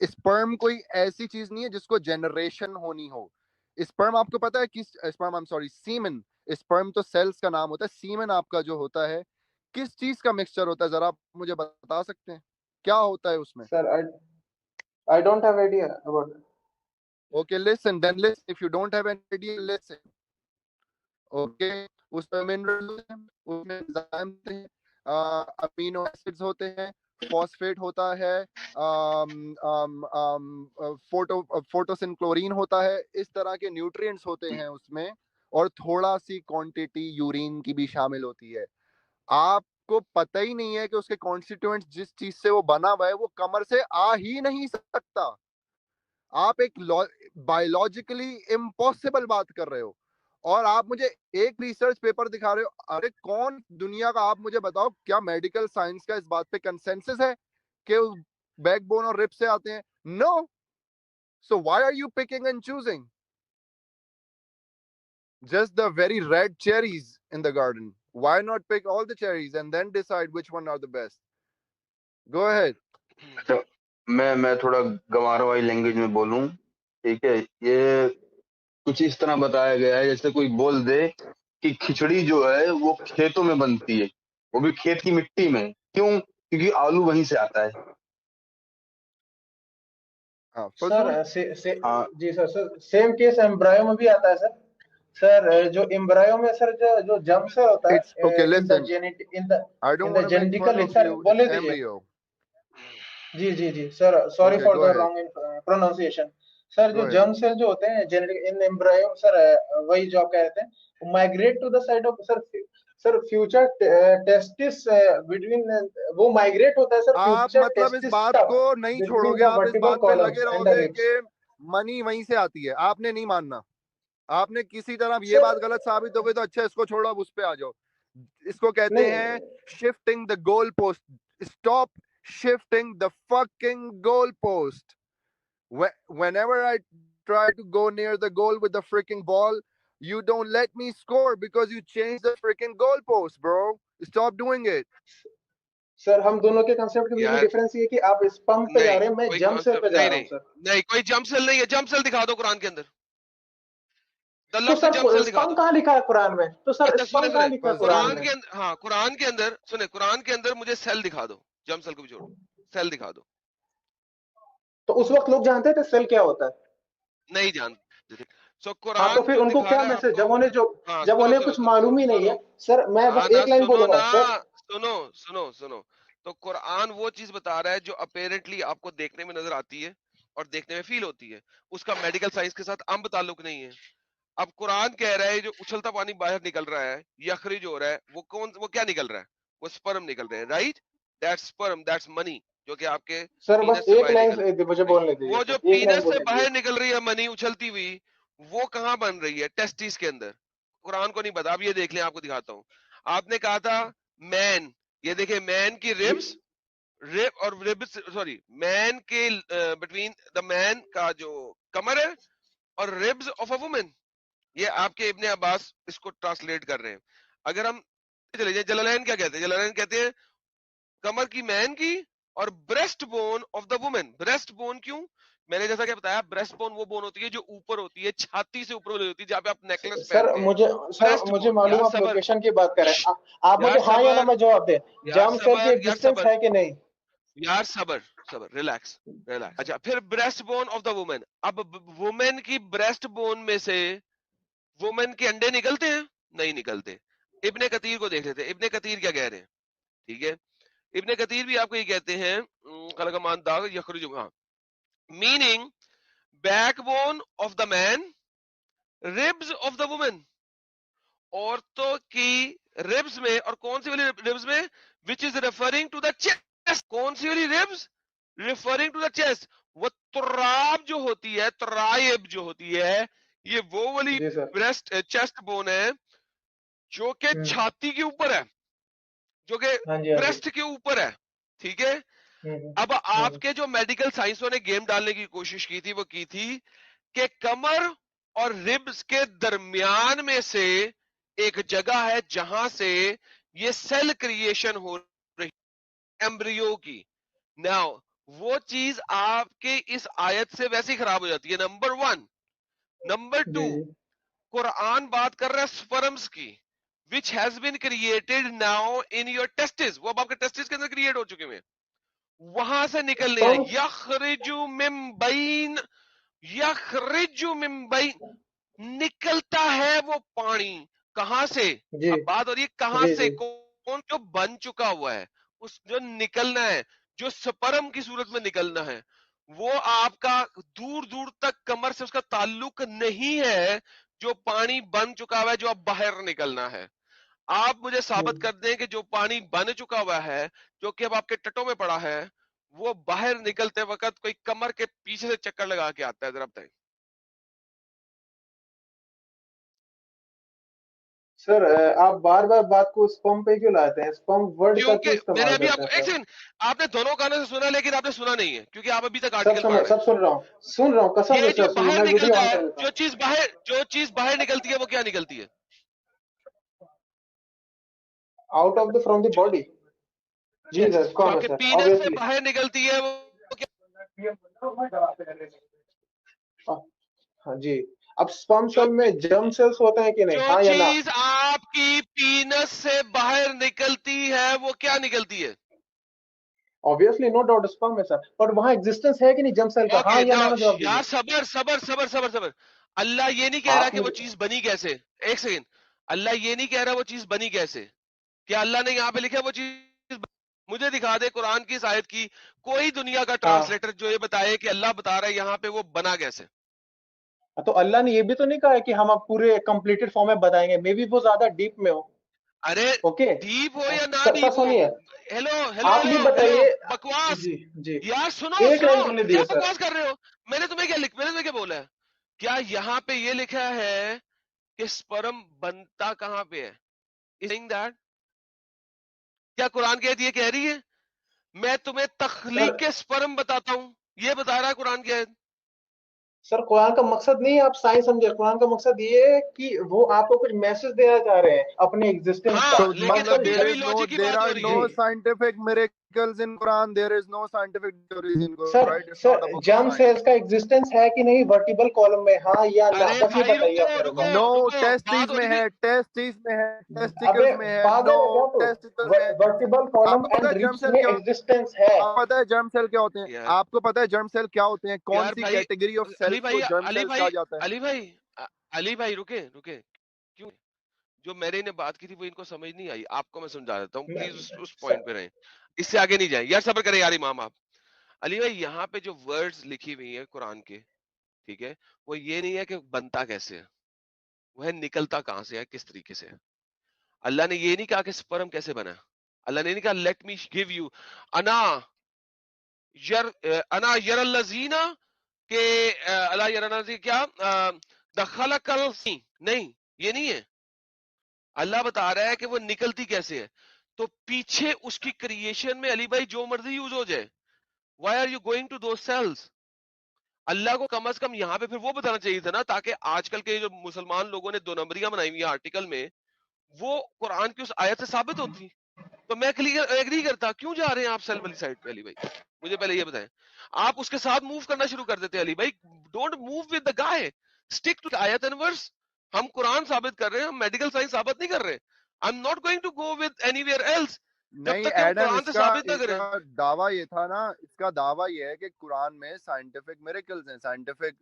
S7: स्पर्म कोई ऐसी चीज नहीं है जिसको जनरेशन होनी हो। स्पर्म आपको पता है किस, sperm, I am sorry, semen, sperm तो सेल्स का नाम होता है, सीमन आपका जो होता है किस चीज का मिक्सचर होता है, जरा आप मुझे बता सकते हैं क्या होता है उसमें?
S5: Sir, I don't have idea about.
S7: Okay listen, then listen, if you don't have any idea listen. Okay, उसमें मिनरल्स हैं, उसमें एंजाइम्स हैं, अमीनो एसिड्स होते हैं, फॉस्फेट होता है, फोटोसिन क्लोरीन होता है, इस तरह के न्यूट्रिएंट्स होते हैं उसमें, और थोड़ा सी क्वांटिटी यूरिन की भी शामिल होती है। आपको पता ही नहीं है कि उसके कॉन्स्टिट्यूएंट्स जिस चीज से वो बना हुआ है वो कमर से आ ही नहीं सकता। आप एक बायोलॉजिकली इम्पॉसिबल बात कर रहे हो और आप मुझे एक रिसर्च पेपर दिखा रहे हो। अरे कौन दुनिया का, आप मुझे बताओ, क्या मेडिकल साइंस का इस बात पे कंसेंसस है कि बैकबोन और रिब से आते हैं? No. So why are you picking and choosing just the very red cherries in the garden? Why not pick all the cherries and then decide which one are the best? Go ahead.
S8: अच्छा, मैं थोड़ा गंवारों वाली language में बोलूं, ठीक है? ये कुछ इस तरह बताया गया है जैसे कोई बोल दे कि खिचड़ी जो है वो खेतों में बनती है, वो भी खेत की मिट्टी में। क्यों? क्योंकि आलू वहीं से आता है।
S7: हाँ,
S5: सर
S7: फजूल।
S8: हाँ,
S5: जी सर सेम केस एम्ब्रायो में भी आता है सर। सर जो एम्ब्रायो में सर जो जर्म से होता
S7: It's okay,
S5: है, in the
S7: listen,
S5: genetic,
S7: I
S5: in
S7: don't
S5: the
S7: want to make fun
S5: genetically,
S7: of
S5: sir
S7: you,
S5: बोले
S7: it's
S5: दीजिए।
S7: embryo.
S5: जी जी जी सर, sorry
S7: Okay,
S5: for
S7: go
S5: the
S7: ahead,
S5: wrong pronunciation. Sir
S7: go
S5: जो
S7: ahead.
S5: जर्म सेल जो होते हैं जेनेटिक इन एम्ब्रायो सर, वही जो आप कहते हैं, migrate to the side of sir future testis between, वो माइग्रेट होता है सर
S7: आप
S5: फ्यूचर
S7: मतलब इस
S5: टेस्टिस
S7: बात
S5: टफ
S7: को नहीं
S5: बिटवीन
S7: छोड़ोगे,
S5: द
S7: आप इस
S5: वर्टिबल
S7: बात पे लगे
S5: कॉलम्स एंड द
S7: रहोगे
S5: रिब्स।
S7: कि मनी वहीं से आती है। आपने नहीं मानना, आपने किसी तरह ये
S5: सर
S7: बात गलत साबित हो गई तो अच्छा इसको छोड़ो, अब उस पे आ जाओ। इसको कहते हैं
S5: नहीं
S7: shifting the goal post. Stop shifting the fucking goal post. Whenever I try to go near the goal with the freaking ball, you don't let me score because you changed the freaking goal post, bro. Stop doing it.
S5: Sir, हम दोनों के concept के बीच में
S3: यार
S5: difference ये है कि आप इस पंप पे जा
S3: नहीं,
S5: रहे हैं, मैं
S3: कोई
S5: जंप सेल
S3: कॉन्सेप्ट
S5: पे जा
S3: नहीं,
S5: रहा हूँ
S3: नहीं
S5: सर।
S3: नहीं, कोई जंप सेल नहीं है। जंप सेल दिखा दो कुरान के अंदर, द
S5: तो
S3: लफ्ज जंप
S5: सर
S3: सेल दिखा
S5: स्पम
S3: दो।
S5: कहाँ लिखा है कुरान में? तो सर
S3: अच्छा सुने
S5: स्पम
S3: सुने,
S5: कहाँ लिखा है कुरान
S7: फजूल।
S5: में?
S3: कुरान के अंदर, हाँ कुरान के अंदर सुने, कुरान के अंदर मुझे सेल दिखा दो, जंप सेल को भी छोड़ो, सेल दिखा दो।
S5: तो उस वक्त लोग जानते थे सेल क्या होता है?
S3: नहीं जानते थे। सो
S5: हाँ, तो
S3: कुरान
S5: फिर
S3: जो
S5: उनको
S3: दिखा
S5: क्या
S3: रहा है
S5: मैसेज,
S3: आपको,
S5: जब
S3: सुनो
S5: उन्हें
S3: सुनो
S5: कुछ
S3: सुनो
S5: मालूम ही नहीं
S3: सुनो,
S5: है सर, मैं बस
S3: ना
S5: एक लाइन
S3: सुनो
S5: बोलूंगा
S3: ना,
S5: सर।
S3: सुनो सुनो सुनो। तो कुरान वो चीज बता रहा है जो अपेरेंटली आपको देखने में नजर आती है और देखने में फील होती है, उसका मेडिकल साइंस के साथ अंब ताल्लुक नहीं है। अब कुरान कह रहा है जो उछलता पानी बाहर निकल रहा है, यखरिज हो रहा है, वो क्या निकल रहा है? वो स्पर्म निकल रहे हैं, right? That's sperm, that's money, जो कि आपके
S5: सर बस
S3: पीनस से
S5: एक
S3: बाहर निकल
S5: लाइन मुझे
S3: रही।
S5: बोलने दीजिए
S3: वो जो
S5: सर, एक लाइन
S3: पीनस से
S5: बोलने दीजिए।
S3: बाहर निकल रही है मनी उछलती हुई, वो कहाँ बन रही है? टेस्टिस के अंदर। कुरान को नहीं पता। अब ये देख लें, आपको दिखाता हूँ। आपने कहा था मैन, ये देखिए मैन की रिब्स, रिब और रिब्स, सॉरी, मैन के बिटवीन द मैन का जो कमर है और रिब्स ऑफ अ वुमन, ये आपके इब्ने अब्बास इसको ट्रांसलेट कर रहे हैं। अगर हम चले जाए, जलालैन क्या कहते हैं? जलालैन कहते हैं कमर की मैन की और breast bone of the woman. Breast bone क्यों? मैंने जैसा कि बताया, ब्रेस्ट बोन वो बोन होती है जो ऊपर होती है, छाती से ऊपर वाली होती है, जहाँ पे आप नेकलेस
S5: सर
S3: पहनते हैं। ब्रेस्ट
S5: मुझे
S3: बोन।
S5: मालूम
S3: यार
S5: आप
S3: सबर,
S5: लोकेशन की बात कर रहे हैं। आप मुझे
S3: यार
S5: हाँ या ना
S3: सबर,
S5: में जवाब दें,
S3: यार
S5: जर्म सेल की
S3: सबर, यार
S5: एग्जिस्टेंस
S3: सबर,
S5: है कि नहीं?
S3: यार सबर, सबर, रिलैक्स, रिलैक्स। अच्छा, फिर breast bone of the woman. अब वुमेन की ब्रेस्ट बोन में से वुमेन के अंडे निकलते हैं? नहीं निकलते। इब्ने कतीर को देख लेते हैं, इब्ने कतीर क्या कह रहे हैं, ठीक है? इब्ने कतीर भी आपको ये कहते हैं खलकमान दाग यखरुज, हाँ, meaning backbone of the man, ribs of the woman. औरतों की रिब्स में, और कौन सी वाली रिब्स में? Which is referring to the chest. कौन सी वाली ribs? Referring to the chest. वो तुराब जो होती है, तुराइब जो होती है, ये वो वाली
S5: जी सर।
S3: ब्रेस्ट चेस्ट बोन है जो कि छाती के ऊपर है, जो कि
S5: हाँ जी, हाँ जी।
S3: ब्रेस्ट के ऊपर है, ठीक है? अब आपके जो मेडिकल साइंसों ने गेम डालने की कोशिश की थी, वो की थी कि कमर और रिब्स के दरमियान में से एक जगह है जहां से ये सेल क्रिएशन हो रही एम्ब्रियो की। नाउ वो चीज आपके इस आयत से वैसे ही खराब हो जाती है, number one. Number two, Quran बात कर रहा है स्पर्म्स की, which has been created now in your testes, वो अब आपके टेस्टिस के अंदर क्रिएट हो चुके हैं, वहां से निकलने हैं। यखरिजु मिन बैन, यखरिजु मिन बैन, निकलता है वो पानी। कहां से? अब बात हो रही है कहां से, कौन जो बन चुका हुआ है, उस जो निकलना है, जो स्पर्म की सूरत में निकलना है, वो आपका दूर दूर तक कमर से उसका ताल्लुक नहीं है। जो पानी बन चुका हुआ है, जो अब बाहर निकलना है, आप मुझे साबित कर दें कि जो पानी बन चुका हुआ है, जो कि अब आपके टटों में पड़ा है, वो बाहर निकलते वक्त कोई कमर के पीछे से चक्कर लगा के आता है? जरा बताएं।
S5: सर आप बार बार बात को स्पर्म पे क्यों लाते हैं? स्पर्म वर्ड का
S3: क्योंकि
S5: क्यों इस्तेमाल
S3: मैंने अभी
S5: करते
S3: आपको,
S5: हैं
S3: एक
S5: सर?
S3: सेकंड, आपने दोनों कानों से सुना, लेकिन आपने सुना नहीं है, क्योंकि आप अभी तक
S5: सब
S3: आर्टिकल पढ़ रहे हैं।
S5: सुन रहा हूँ, कसम
S3: ये
S5: से
S3: जो
S5: सर सुनिए,
S3: बाहर
S5: मैं वीडियो
S3: निकलता
S5: ऑन
S3: है,
S5: कर लेता हूँ।
S3: जो चीज बाहर निकलती है, वो क्या निकलती है?
S5: Out of the from the body. जी सर,
S3: जो
S5: कौन है
S3: आपके
S5: सर?
S3: पीनस से
S5: ऑब्वियसली।
S3: बाहर निकलती है, वो क्या?
S5: हाँ जी। अब स्पर्म सेल में जर्म सेल्स होते हैं कि नहीं,
S3: जो
S5: हाँ या ना?
S3: चीज आपकी पीनस से बाहर निकलती है, वो क्या निकलती है?
S5: ऑब्वियसली नो डाउट स्पर्म है सर, बट वहां एग्जिस्टेंस है कि नहीं जर्म सेल का, हाँ
S3: ओके,
S5: या ना में जवाब
S3: यार
S5: दीजिए।
S3: सबर सबर सबर सबर सबर। अल्लाह ये नहीं कह रहा
S5: आप
S3: कि वो
S5: मुझे
S3: चीज बनी कैसे। एक सेकंड, अल्लाह ये नहीं कह रहा वो चीज बनी कैसे। क्या अल्लाह ने यहाँ पे लिखा वो चीज? मुझे दिखा दे कुरान की इस आयत की कोई दुनिया का ट्रांसलेटर जो ये बताए कि अल्लाह बता रहा है यहाँ पे वो बना कैसे।
S5: तो अल्लाह ने ये भी तो नहीं कहा है कि हम आप पूरे कंप्लीटेड फॉर्म में बताएंगे, मे बी वो ज्यादा डीप में हो।
S3: अरे
S5: ओके,
S3: डीप हो या ना
S5: सर
S3: डीप हो,
S5: सुनिए,
S3: हेलो हेलो
S5: आप भी
S3: हेलो
S5: बताइए।
S3: हेलो, बकवास।
S5: जी जी,
S3: यार सुनो
S5: एक
S3: सुनो,
S5: लाइन सुनने
S3: क्या
S5: दिए सर।
S3: बकवास कर रहे हो? मैंने तुम्हें क्या बोला है? क्या यहाँ पे ये लिखा है कि स्पर्म बनता कहाँ पे है? दैट, क्या कुरान की आयत ये कह रही है? मैं तुम्हें तख्लीक के स्पर्म बताता हूं, ये बता रहा है कुरान की आयत।
S5: सर कुरान का मकसद नहीं है आप साइंस समझे, कुरान का मकसद ये है कि वो आपको कुछ मैसेज देना चाह रहे हैं अपने एग्जिस्टेंस का।
S3: हाँ,
S7: तो
S3: लेकिन
S7: मतलब
S3: अभी
S5: मकसद
S3: अभी लॉजिक की
S7: देर
S3: बात हो
S7: आर
S3: रही
S7: नो
S3: है।
S7: Scientific particles in Quran, there is no scientific theories in Quran,
S5: sir
S7: right? It's
S5: sir
S7: not a book of
S5: germ
S7: science.
S5: Cells का एग्जिस्टेंस है कि नहीं वर्टिबल कॉलम में, हाँ या ना,
S3: अरे
S5: बस ये
S3: भाई
S5: बताइए आप
S3: रुको
S5: मेरे
S3: रुको
S5: को।
S7: No,
S3: रुको, बात
S7: testes
S3: हो
S7: में
S3: रही
S7: है,
S3: थी।
S7: testes में है,
S5: अबे
S7: testicles में है,
S5: पागल है क्या
S7: no,
S5: तू?
S7: testicle में है।
S5: वर्टिबल कॉलम
S7: आपको पता
S5: एंड
S7: है जर्म
S5: रिब्स
S7: सेल
S5: में
S7: क्या,
S5: एग्जिस्टेंस है।
S7: आपको पता है जर्म सेल क्या होते हैं?
S3: यार
S7: आपको पता है जर्म सेल क्या होते हैं? कौन
S3: यार
S7: सी
S3: भाई
S7: कैटेगरी ऑफ
S3: अली
S7: सेल्स
S3: भाई
S7: को जर्म
S3: अली
S7: सेल्स
S3: भाई
S7: कहा जाता है?
S3: अली भाई अली भाई रुके रुके, क्यों? जो मैंने इन्हें बात की थी वो इनको समझ नहीं आई, आपको मैं समझा देता हूँ, प्लीज उस पॉइंट पे रहें, इससे आगे नहीं जाए यार, सब्र करें यार इमाम आप। अली भाई यहाँ पे जो वर्ड्स लिखी हुई है कुरान के, ठीक है, वो ये नहीं है कि बनता कैसे है, वो है निकलता कहां से है, किस तरीके से है। अल्लाह ने ये नहीं कहा कि स्पर्म कैसे बना, अल्लाह ने नहीं कहा लेट मी गिव यू अना यरल्लज़ीना के अला यरल्लज़ी क्या दखलकल नहीं, ये नहीं है। अल्लाह बता रहा है कि वो निकलती कैसे है, तो पीछे उसकी क्रिएशन में अली भाई जो मर्जी यूज हो जाए, why are you going to those sales? Allah को कम से कम यहाँ पे फिर वो बताना चाहिए था ना, ताकि आजकल के जो मुसलमान लोगों ने दो नंबरियां बनाई हुई है आर्टिकल में, वो कुरान की उस आयत से साबित होती। तो मैं क्लियर एग्री करता, क्यों जा रहे हैं आप सेल वाली साइड पे अली भाई? मुझे पहले ये बताएं, आप उसके साथ मूव करना शुरू कर देते अली भाई। Don't move with the guy, stick to आयत एंड वर्स। हम कुरान साबित कर रहे हैं, हम मेडिकल साइंस साबित नहीं कर रहे। I am not going to go with anywhere else जब
S7: नहीं
S3: तक कि हम
S7: एडम,
S3: कुरान से
S7: इसका
S3: साबित ना करें।
S7: इसका दावा ये था ना, इसका दावा ये है कि कुरान में साइंटिफिक मिरेकल्स हैं, साइंटिफिक।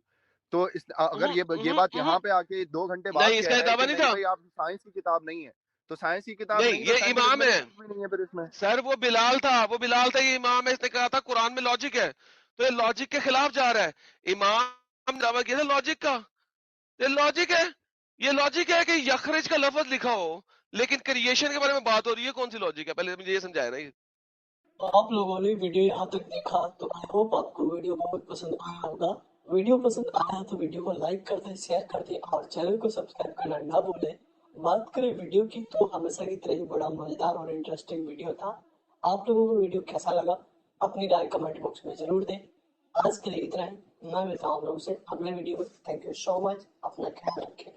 S7: तो इस अगर ये बात यहाँ पे आके 2 घंटे बाद
S3: नहीं, इसका
S7: कह रहा है
S3: दावा
S7: कि
S3: नहीं
S7: नहीं
S3: था।
S7: भाई आप साइंस की किताब नहीं है, तो साइंस की किताब
S3: नहीं,
S7: नहीं,
S3: ये
S7: तो
S3: इमाम है
S7: भी नहीं है फिर इसमें।
S3: सर, वो बिलाल था, वो बिलाल था, ये इमाम है। इसने कहा था कुरान में लॉजिक है, तो ये लॉजिक के खिलाफ जा रहा है। इमाम दावा किया था लॉजिक का, ये लॉजिक है, ये लॉजिक है कि यखरज का लफ्ज लिखा हो लेकिन क्रिएशन के बारे में बात हो रही है, कौन सी लॉजिक है? पहले मुझे ये समझाया ना।
S1: तो आप लोगों ने वीडियो यहाँ तक देखा तो आई होप आपको वीडियो बहुत पसंद आया होगा। वीडियो पसंद आया तो वीडियो को लाइक कर दें, शेयर कर दें और चैनल को सब्सक्राइब करना ना भूलें। बात करें वीडियो की तो हमेशा की तरह ही बड़ा मजेदार और इंटरेस्टिंग वीडियो था। आप लोगों को वीडियो कैसा लगा अपनी राय कमेंट बॉक्स में जरूर दें। आज के लिए इतना ही, मैं मिलता हूँ आप लोगों से अगले वीडियो में। थैंक यू सो मच, अपना ख्याल रखें।